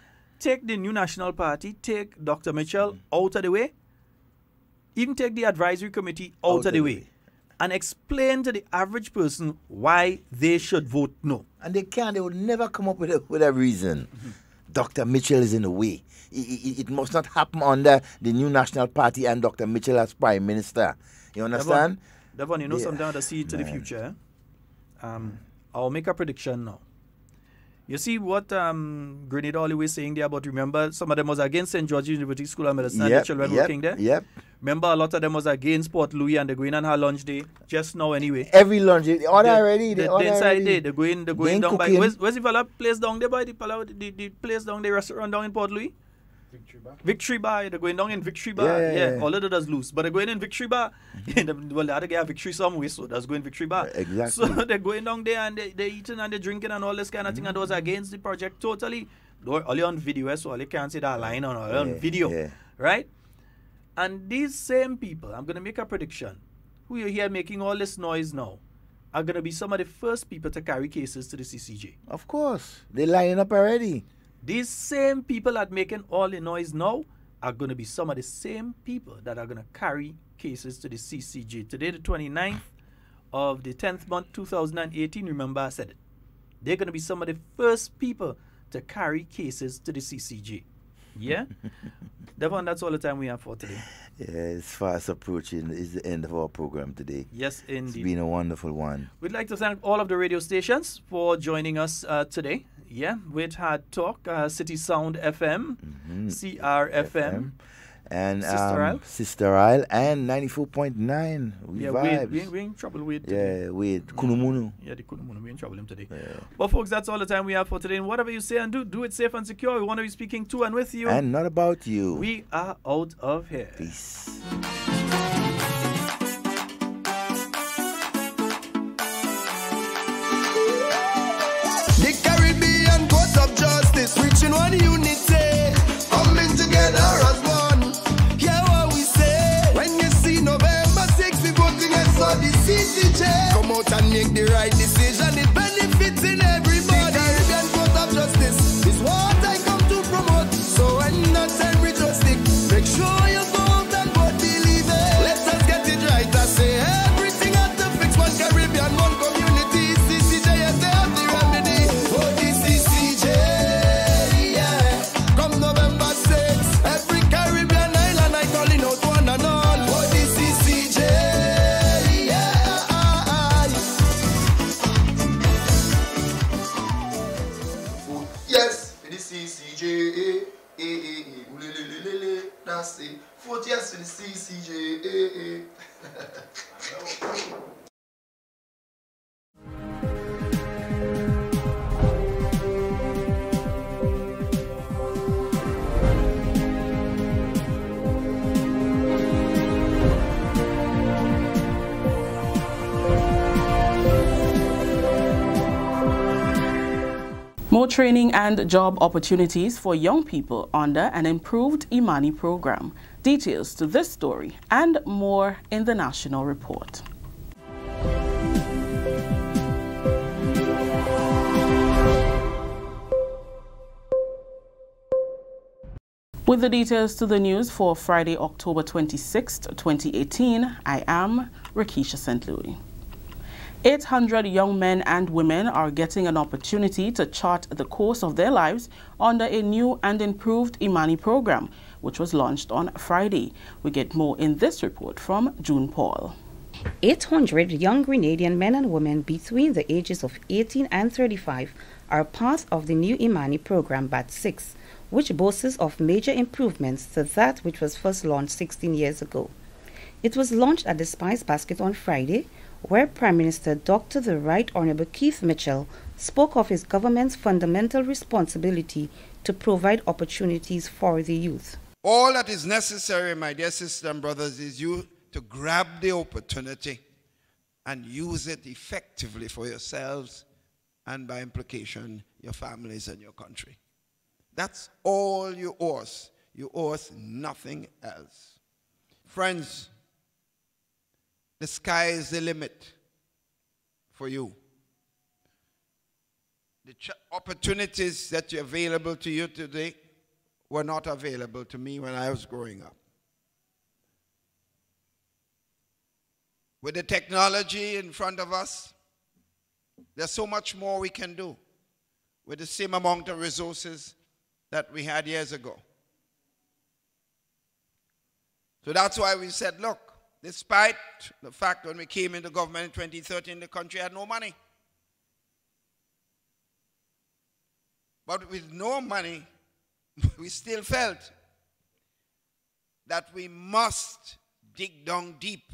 Take the New National Party, take Dr. Mitchell out of the way, even take the advisory committee out of the way, and explain to the average person why they should vote no. And they will never come up with a reason. Dr. Mitchell is in the way. It must not happen under the New National Party and Dr. Mitchell as Prime Minister. You understand? Devon, you know something to see to the future. I'll make a prediction now. You see what Grenada always saying there about, remember, some of them was against St. George's University School of Medicine, the children working there? Yep. Remember, a lot of them was against Port Louis and they're going and have lunch day just now anyway. Every lunch day. They order already. They inside day. They're going down by, where's the fella place down there by the place down the restaurant down in Port Louis? Victory Bar. They're going down in Victory Bar. Yeah. All of that is loose. But they're going in Victory Bar. Well, they had to get Victory somewhere, so that's going Victory Bar. Exactly. So they're going down there and they're eating and they're drinking and all this kind of thing. And those against the project totally. Only on video, so all you can't see that line on video. Right? And these same people, I'm going to make a prediction, who you hear making all this noise now, are going to be some of the first people to carry cases to the CCJ. Of course. They're lining up already. These same people that making all the noise now are going to be some of the same people that are going to carry cases to the CCJ. Today, the 29th of the 10th month, 2018, remember I said it. They're going to be some of the first people to carry cases to the CCJ. Yeah? Devon, that's all the time we have for today. Yeah, it's fast approaching. It's the end of our program today. Yes, indeed. It's been a wonderful one. We'd like to thank all of the radio stations for joining us today. Yeah, we've had Talk, City Sound FM, CRFM, and Sister Isle, and 94.9. We're in trouble with today. Yeah, with Kunumunu. Yeah, the Kunumunu. We're in trouble with him today. Yeah. Well, folks, that's all the time we have for today. And whatever you say and do it safe and secure. We want to be speaking to and with you. And not about you. We are out of here. Peace. Reaching one unity, coming together as one. Hear what we say. When you see November 6th, we voting against all the CCJ. Come out and make the right decision. It benefits in everybody. The Caribbean Court of Justice is what I come to promote. So when that time we just stick, make sure you go out and vote, believe it. Let us get it right. I say everything has to fix. One Caribbean, one community. CCJ, yes, they have the remedy. For the CCJ. That's the 40 years to the CCJ. More training and job opportunities for young people under an improved Imani program. Details to this story and more in the National Report. With the details to the news for Friday, October 26, 2018, I am Rakisha St. Louis. 800 young men and women are getting an opportunity to chart the course of their lives under a new and improved Imani program, which was launched on Friday. We get more in this report from June Paul. 800 young Grenadian men and women between the ages of 18 and 35 are part of the new Imani program BAT 6, which boasts of major improvements to that which was first launched 16 years ago. It was launched at the Spice Basket on Friday, where Prime Minister Dr. the Right Honourable Keith Mitchell spoke of his government's fundamental responsibility to provide opportunities for the youth. All that is necessary, my dear sisters and brothers, is you to grab the opportunity and use it effectively for yourselves and by implication your families and your country. That's all you owe us. You owe us nothing else. Friends, the sky is the limit for you. The opportunities that are available to you today were not available to me when I was growing up. With the technology in front of us, there's so much more we can do with the same amount of resources that we had years ago. So that's why we said, look, despite the fact when we came into government in 2013, the country had no money. But with no money, we still felt that we must dig down deep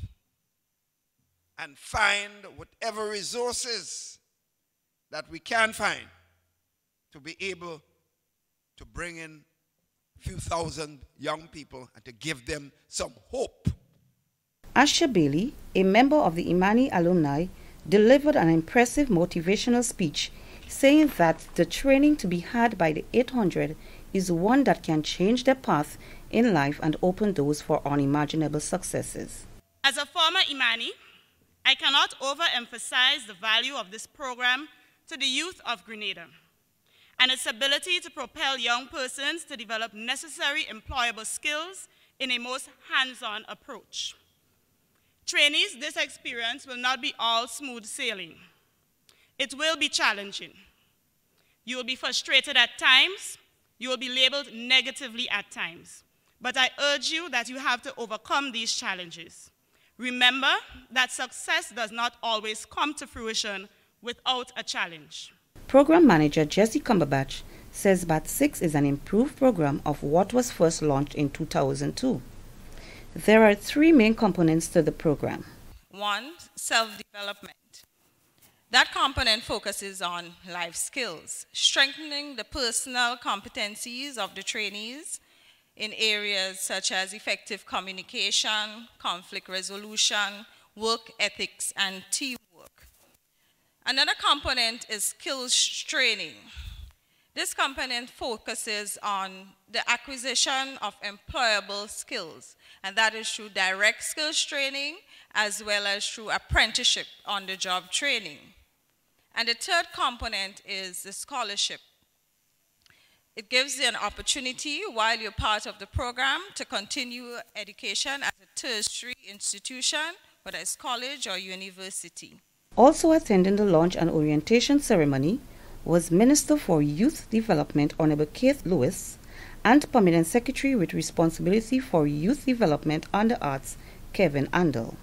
and find whatever resources that we can find to be able to bring in a few thousand young people and to give them some hope. Asha Bailey, a member of the Imani alumni, delivered an impressive motivational speech saying that the training to be had by the 800 is one that can change their path in life and open doors for unimaginable successes. As a former Imani, I cannot overemphasize the value of this program to the youth of Grenada and its ability to propel young persons to develop necessary employable skills in a most hands-on approach. Trainees, this experience will not be all smooth sailing. It will be challenging. You will be frustrated at times. You will be labeled negatively at times. But I urge you that you have to overcome these challenges. Remember that success does not always come to fruition without a challenge. Program Manager Jesse Cumberbatch says BAT 6 is an improved program of what was first launched in 2002. There are three main components to the program. One, self-development. That component focuses on life skills, strengthening the personal competencies of the trainees in areas such as effective communication, conflict resolution, work ethics, and teamwork. Another component is skills training. This component focuses on the acquisition of employable skills, and that is through direct skills training as well as through apprenticeship on-the-job training. And the third component is the scholarship. It gives you an opportunity while you're part of the program to continue education at a tertiary institution, whether it's college or university. Also attending the launch and orientation ceremony was Minister for Youth Development Honorable Keith Lewis and Permanent Secretary with responsibility for youth development and the arts, Kevin Andel.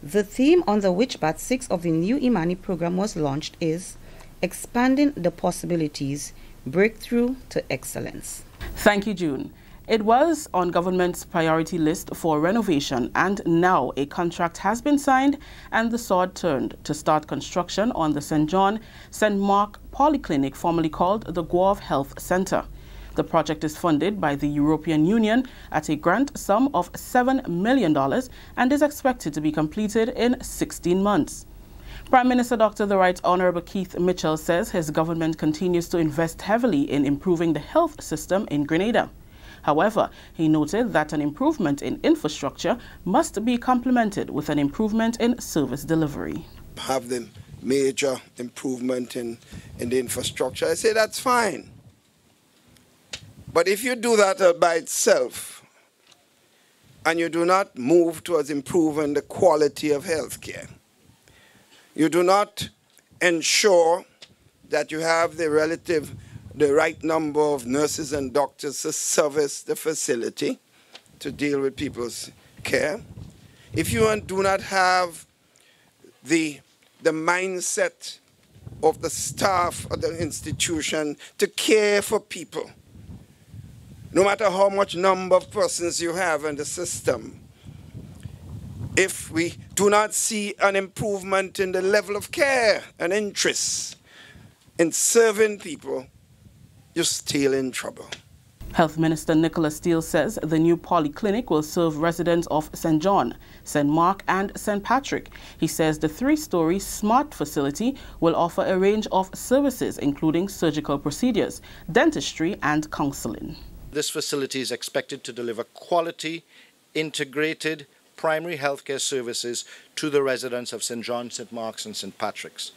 The theme under which BAT 6 of the new Imani program was launched is Expanding the Possibilities, Breakthrough to Excellence. Thank you, June. It was on government's priority list for renovation, and now a contract has been signed and the sword turned to start construction on the St. John St. Mark Polyclinic, formerly called the Guelph Health Center. The project is funded by the European Union at a grant sum of $7 million and is expected to be completed in 16 months. Prime Minister Dr. The Right Honorable Keith Mitchell says his government continues to invest heavily in improving the health system in Grenada. However, he noted that an improvement in infrastructure must be complemented with an improvement in service delivery. Have the major improvement in the infrastructure. I say that's fine. But if you do that by itself and you do not move towards improving the quality of health care, you do not ensure that you have the right number of nurses and doctors to service the facility to deal with people's care, if you do not have the mindset of the staff of the institution to care for people, no matter how much number of persons you have in the system, if we do not see an improvement in the level of care and interest in serving people, you're still in trouble. Health Minister Nicholas Steele says the new polyclinic will serve residents of St. John, St. Mark and St. Patrick. He says the 3-story smart facility will offer a range of services including surgical procedures, dentistry and counseling. This facility is expected to deliver quality, integrated primary healthcare services to the residents of St. John, St. Mark's and St. Patrick's.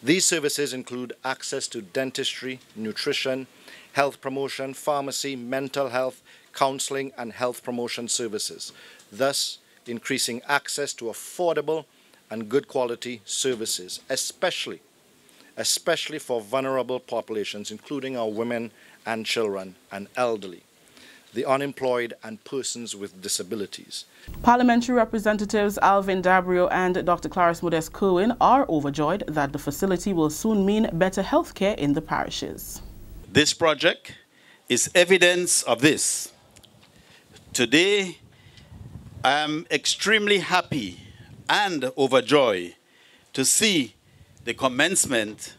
These services include access to dentistry, nutrition, health promotion, pharmacy, mental health, counseling and health promotion services, thus increasing access to affordable and good quality services, especially for vulnerable populations, including our women and children and elderly, the unemployed and persons with disabilities. Parliamentary Representatives Alvin Dabrio and Dr. Clarence Modest Kerwin are overjoyed that the facility will soon mean better health care in the parishes. This project is evidence of this. Today, I am extremely happy and overjoyed to see the commencement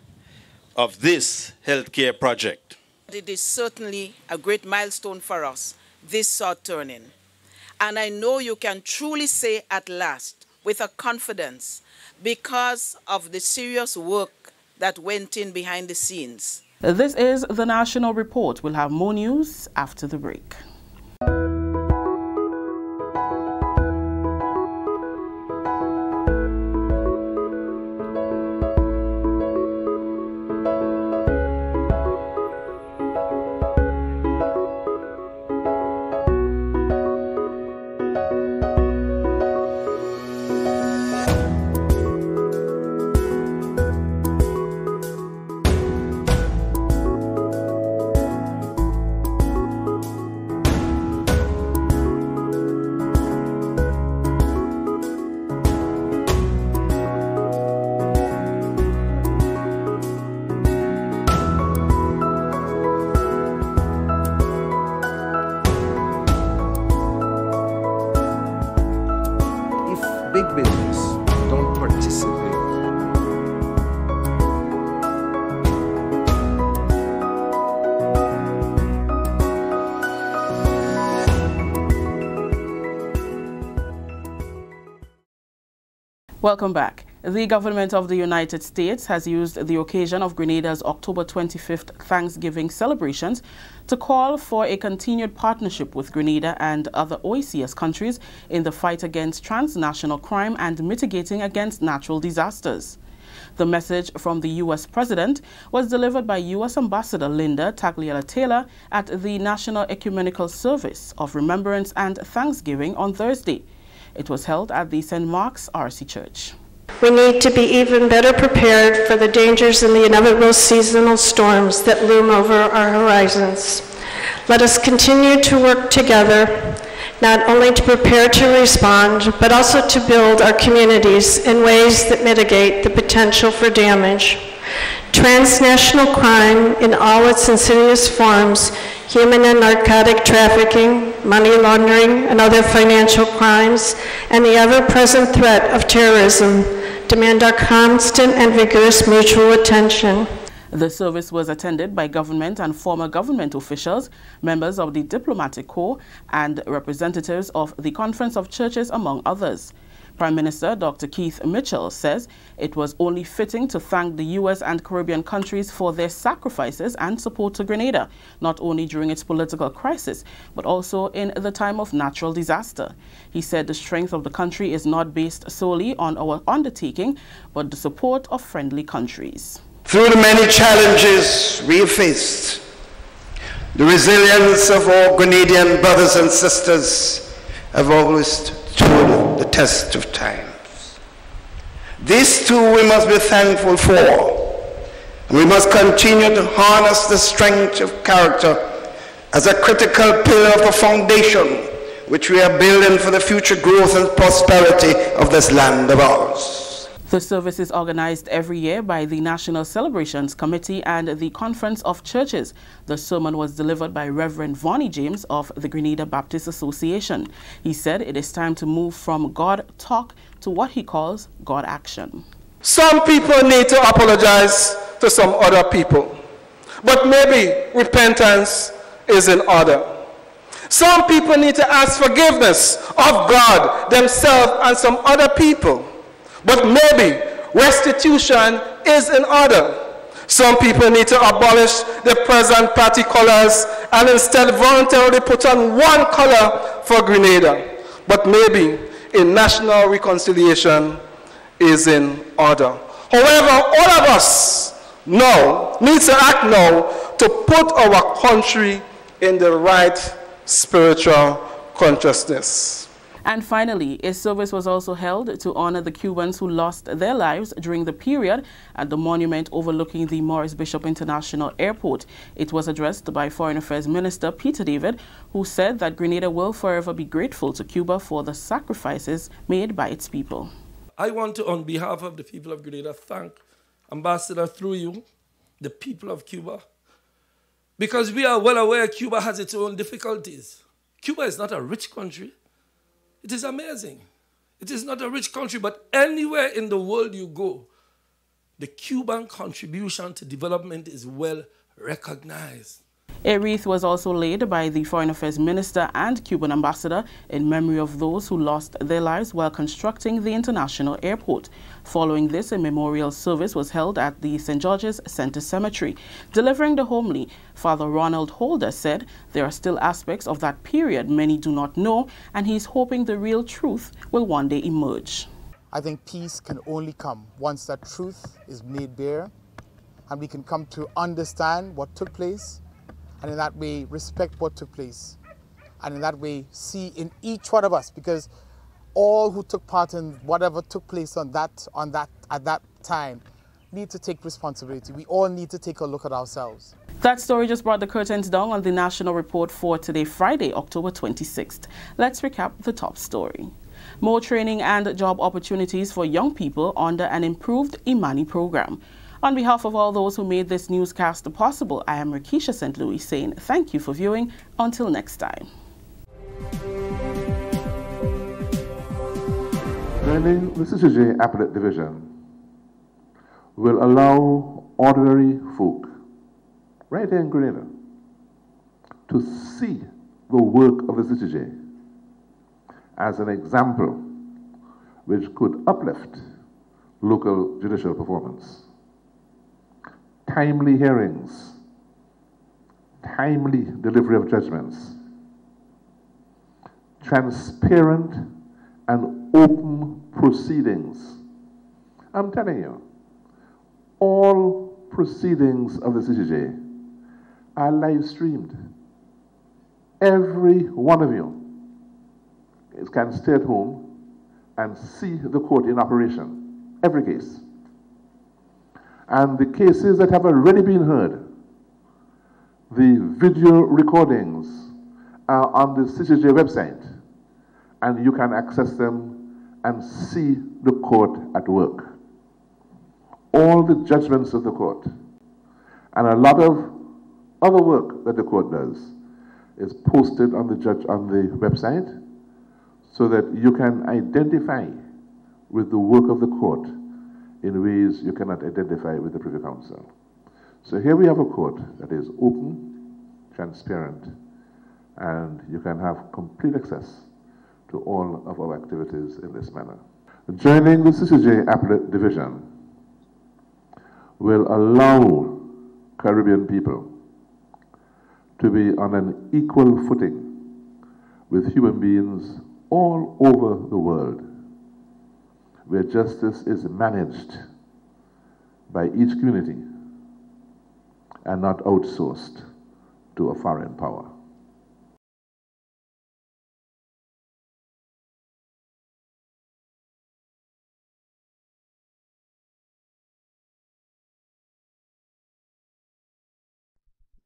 of this healthcare project. It is certainly a great milestone for us, this sword turning. And I know you can truly say at last, with a confidence, because of the serious work that went in behind the scenes. This is the National Report. We'll have more news after the break. Big business don't participate. Welcome back. The government of the United States has used the occasion of Grenada's October 25th Thanksgiving celebrations to call for a continued partnership with Grenada and other OACS countries in the fight against transnational crime and mitigating against natural disasters. The message from the U.S. President was delivered by U.S. Ambassador Linda Tagliella-Taylor at the National Ecumenical Service of Remembrance and Thanksgiving on Thursday. It was held at the St. Mark's RC Church. We need to be even better prepared for the dangers and the inevitable seasonal storms that loom over our horizons. Let us continue to work together, not only to prepare to respond, but also to build our communities in ways that mitigate the potential for damage. Transnational crime in all its insidious forms human and narcotic trafficking, money laundering, and other financial crimes, and the ever-present threat of terrorism demand our constant and vigorous mutual attention. The service was attended by government and former government officials, members of the diplomatic corps, and representatives of the Conference of Churches, among others. Prime Minister Dr. Keith Mitchell says it was only fitting to thank the U.S. and Caribbean countries for their sacrifices and support to Grenada, not only during its political crisis, but also in the time of natural disaster. He said the strength of the country is not based solely on our undertaking, but the support of friendly countries. Through the many challenges we have faced, the resilience of our Grenadian brothers and sisters have always stood the test of time. This too we must be thankful for. We must continue to harness the strength of character as a critical pillar of the foundation which we are building for the future growth and prosperity of this land of ours. The service is organized every year by the National Celebrations Committee and the Conference of Churches. The sermon was delivered by Reverend Vonnie James of the Grenada Baptist Association. He said it is time to move from God talk to what he calls God action. Some people need to apologize to some other people, but maybe repentance is in order. Some people need to ask forgiveness of God, themselves, and some other people. But maybe restitution is in order. Some people need to abolish the present party colors and instead voluntarily put on one color for Grenada. But maybe a national reconciliation is in order. However, all of us need to act now to put our country in the right spiritual consciousness. And finally, a service was also held to honor the Cubans who lost their lives during the period at the monument overlooking the Morris Bishop International Airport. It was addressed by Foreign Affairs Minister Peter David, who said that Grenada will forever be grateful to Cuba for the sacrifices made by its people. I want to, on behalf of the people of Grenada, thank Ambassador, through you, the people of Cuba, because we are well aware Cuba has its own difficulties. Cuba is not a rich country. It is amazing. It is not a rich country, but anywhere in the world you go, the Cuban contribution to development is well recognized. A wreath was also laid by the Foreign Affairs Minister and Cuban Ambassador in memory of those who lost their lives while constructing the international airport. Following this, a memorial service was held at the St. George's Center Cemetery. Delivering the homily, Father Ronald Holder said there are still aspects of that period many do not know, and he is hoping the real truth will one day emerge. I think peace can only come once that truth is made bare, and we can come to understand what took place, and in that way respect what took place, and in that way see in each one of us, because all who took part in whatever took place at that time need to take responsibility. We all need to take a look at ourselves. That story just brought the curtains down on the national report for today, Friday, October 26th. Let's recap the top story. More training and job opportunities for young people under an improved Imani program. On behalf of all those who made this newscast possible, I am Rakisha St. Louis saying thank you for viewing. Until next time. Joining the CCJ Appellate Division will allow ordinary folk right here in Grenada to see the work of the CCJ as an example which could uplift local judicial performance. Timely hearings, timely delivery of judgments, transparent and open proceedings. I'm telling you, all proceedings of the CCJ are live streamed. Every one of you can stay at home and see the court in operation, every case. And the cases that have already been heard, the video recordings are on the CCJ website, and you can access them and see the court at work. All the judgments of the court and a lot of other work that the court does is posted on the website so that you can identify with the work of the court in ways you cannot identify with the Privy Council. So here we have a court that is open, transparent, and you can have complete access to all of our activities in this manner. Joining the CCJ Appellate Division will allow Caribbean people to be on an equal footing with human beings all over the world, where justice is managed by each community and not outsourced to a foreign power.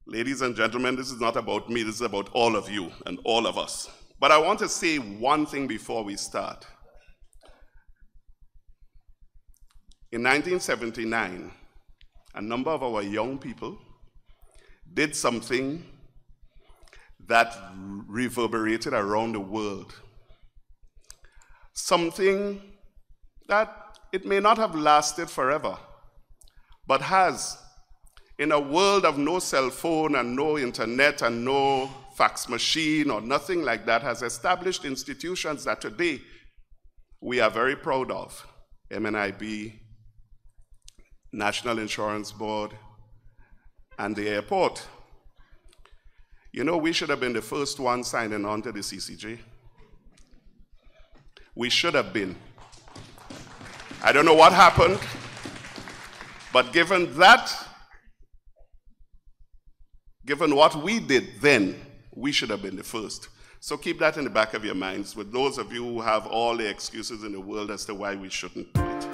Ladies and gentlemen, this is not about me, this is about all of you and all of us. But I want to say one thing before we start. In 1979, a number of our young people did something that reverberated around the world. Something that it may not have lasted forever, but has. In a world of no cell phone and no internet and no fax machine or nothing like that, has established institutions that today we are very proud of. MNIB, National Insurance Board, and the airport. You know, we should have been the first one signing on to the CCJ. We should have been. I don't know what happened, but given what we did then, we should have been the first. So keep that in the back of your minds with those of you who have all the excuses in the world as to why we shouldn't do it.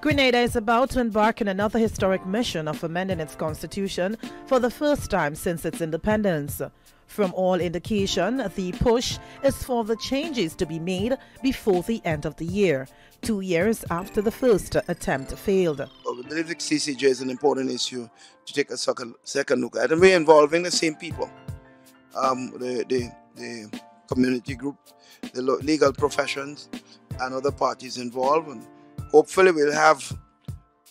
Grenada is about to embark on another historic mission of amending its constitution for the first time since its independence. From all indication, the push is for the changes to be made before the end of the year, 2 years after the first attempt failed. We believe the CCJ is an important issue to take a second look at, and we're involving the same people, the community group, the legal professions, and other parties involved, and hopefully we'll have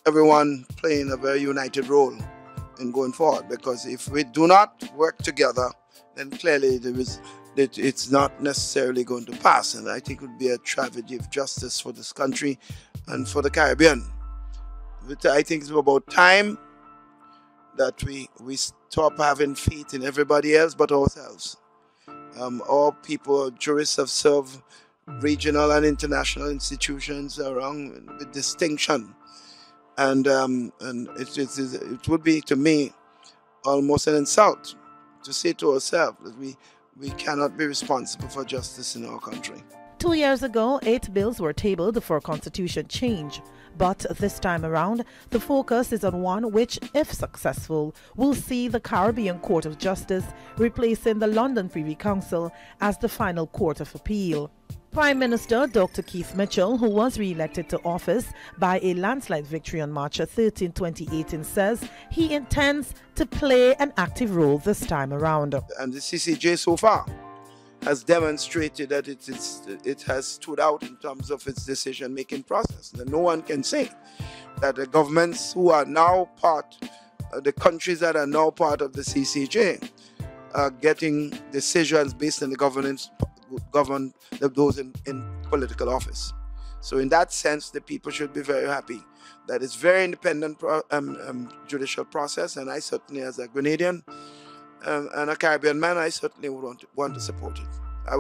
everyone playing a very united role in going forward, because if we do not work together, then clearly it's not necessarily going to pass, and I think it would be a tragedy of justice for this country and for the Caribbean. But I think it's about time that we stop having faith in everybody else but ourselves. All people, jurists have served regional and international institutions around with distinction, and it would be to me almost an insult to say to ourselves that we cannot be responsible for justice in our country. 2 years ago, 8 bills were tabled for constitution change. But this time around, the focus is on one which, if successful, will see the Caribbean Court of Justice replacing the London Privy Council as the final court of appeal. Prime Minister Dr. Keith Mitchell, who was re-elected to office by a landslide victory on March 13, 2018, says he intends to play an active role this time around. And the CCJ so far has demonstrated that it has stood out in terms of its decision-making process. And no one can say that the governments who are now the countries that are now part of the CCJ are getting decisions based on the govern those in political office. So in that sense, the people should be very happy that it's very independent judicial process, and I certainly, as a Grenadian and a Caribbean man, I certainly would want to support it. I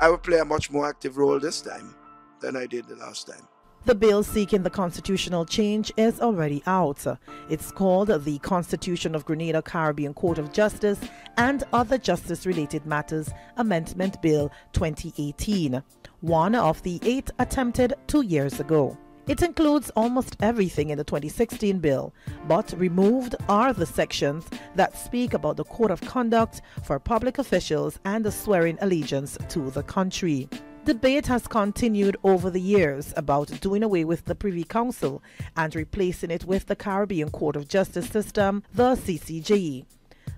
will play a much more active role this time than I did the last time. The bill seeking the constitutional change is already out. It's called the Constitution of Grenada Caribbean Court of Justice and Other Justice-Related Matters Amendment Bill 2018, one of the 8 attempted 2 years ago. It includes almost everything in the 2016 bill, but removed are the sections that speak about the code of conduct for public officials and the swearing allegiance to the country. Debate has continued over the years about doing away with the Privy Council and replacing it with the Caribbean Court of Justice system, the CCJ.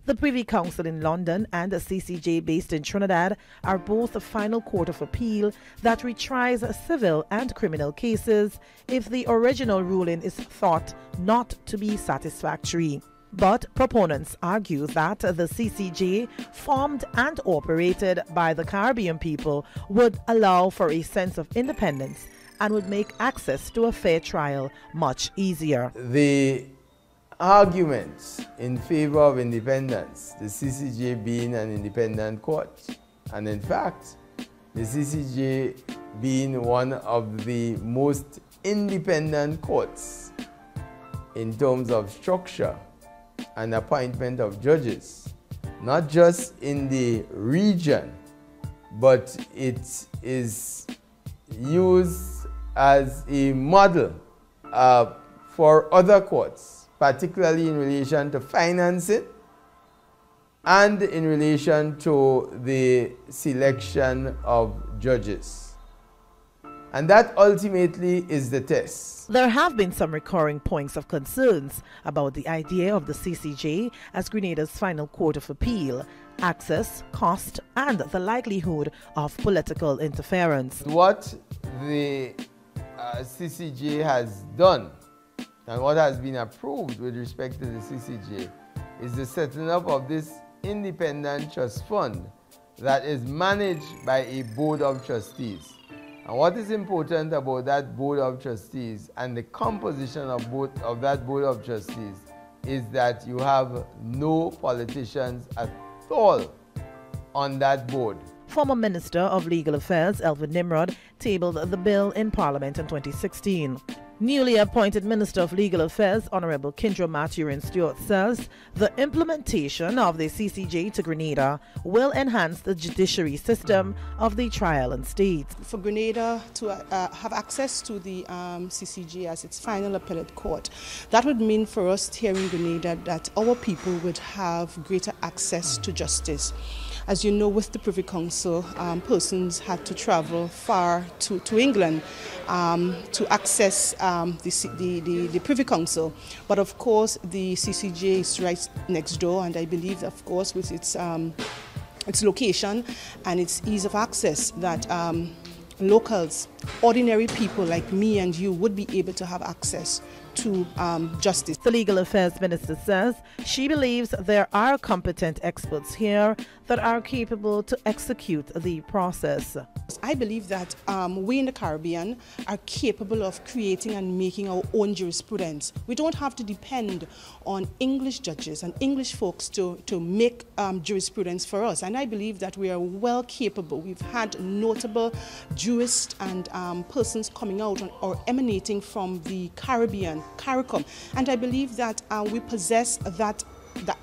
The Privy Council in London and the CCJ based in Trinidad are both a final court of appeal that retries civil and criminal cases if the original ruling is thought not to be satisfactory. But proponents argue that the CCJ, formed and operated by the Caribbean people, would allow for a sense of independence and would make access to a fair trial much easier. The arguments in favor of independence, the CCJ being an independent court, and in fact, the CCJ being one of the most independent courts in terms of structure and appointment of judges, not just in the region, but it is used as a model for other courts, particularly in relation to financing and in relation to the selection of judges. And that ultimately is the test. There have been some recurring points of concerns about the idea of the CCJ as Grenada's final court of appeal, access, cost, and the likelihood of political interference. What the CCJ has done and what has been approved with respect to the CCJ is the setting up of this independent trust fund that is managed by a board of trustees. And what is important about that board of trustees and the composition of that board of trustees is that you have no politicians at all on that board. Former Minister of Legal Affairs Elvin Nimrod tabled the bill in Parliament in 2016. Newly appointed Minister of Legal Affairs Honorable Kindra Mathurin Stewart says the implementation of the CCJ to Grenada will enhance the judiciary system of the trial and state. For Grenada to have access to the CCJ as its final appellate court, that would mean for us here in Grenada that our people would have greater access to justice. As you know, with the Privy Council, persons had to travel far to England to access the Privy Council. But of course, the CCJ is right next door, and I believe, of course, with its location and its ease of access, that locals, ordinary people like me and you, would be able to have access to justice. The Legal Affairs Minister says she believes there are competent experts here that are capable to execute the process. I believe that we in the Caribbean are capable of creating and making our own jurisprudence. We don't have to depend on English judges and English folks to make jurisprudence for us. And I believe that we are well capable. We've had notable jurists and persons coming out or emanating from the Caribbean, CARICOM. And I believe that we possess that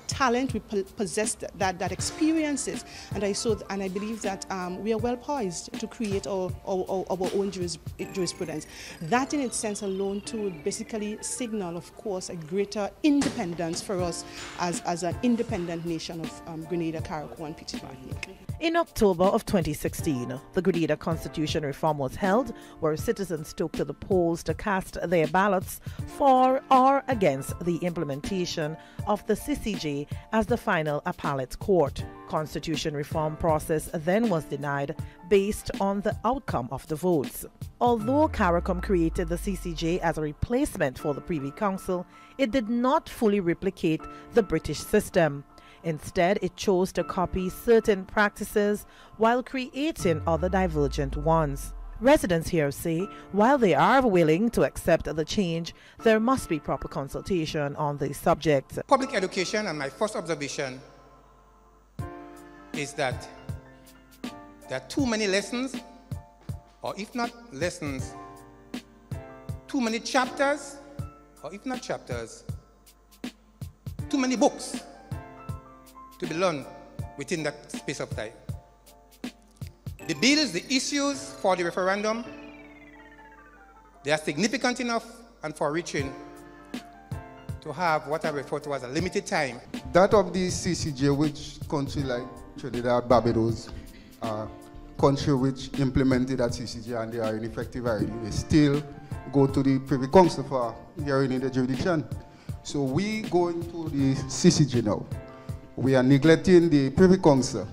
talent, we possess that experiences, and I believe that we are well poised to create our own jurisprudence. That in its sense alone too would basically signal, of course, a greater independence for us as an independent nation of Grenada, Carriacou and Petit Martinique. In October of 2016, the Grenada Constitution reform was held, where citizens took to the polls to cast their ballots for or against the implementation of the CCJ as the final appellate court. Constitution reform process then was denied based on the outcome of the votes. Although CARICOM created the CCJ as a replacement for the Privy Council, it did not fully replicate the British system. Instead, it chose to copy certain practices while creating other divergent ones. Residents here say while they are willing to accept the change, there must be proper consultation on the subject. Public education, and my first observation is that there are too many lessons, or if not lessons, too many chapters, or if not chapters, too many books to be learned within that space of time. The bills, the issues for the referendum, they are significant enough and far-reaching to have what I refer to as a limited time. That of the CCJ, which country like Trinidad, Barbados, country which implemented that CCJ and they are ineffective already, they still go to the Privy Council for hearing in the jurisdiction. So we going to the CCJ now. We are neglecting the Privy Council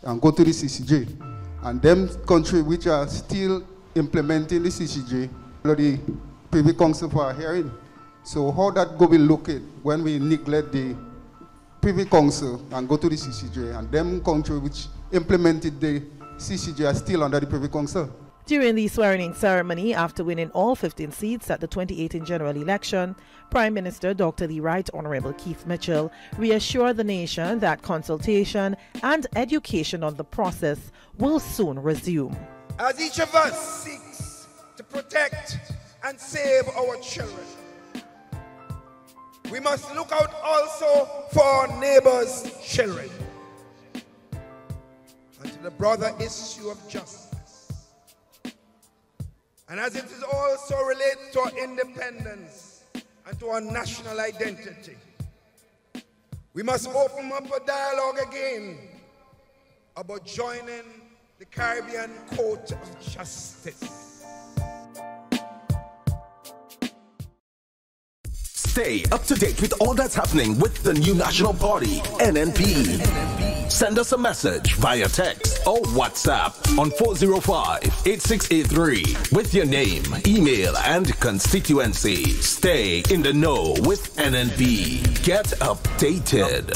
and go to the CCJ. And them countries which are still implementing the CCJ, the Privy Council for a hearing. So how that go be looking when we neglect the Privy Council and go to the CCJ, and them countries which implemented the CCJ are still under the Privy Council. During the swearing-in ceremony, after winning all 15 seats at the 2018 general election, Prime Minister Dr. The Right Honorable Keith Mitchell reassured the nation that consultation and education on the process will soon resume. As each of us seeks to protect and save our children, we must look out also for our neighbors' children. And to the broader issue of justice. And as it is also related to our independence and to our national identity, we must open up a dialogue again about joining the Caribbean Court of Justice. Stay up to date with all that's happening with the new National Party, NNP. Send us a message via text or WhatsApp on 405-8683 with your name, email, and constituency. Stay in the know with NNP. Get updated.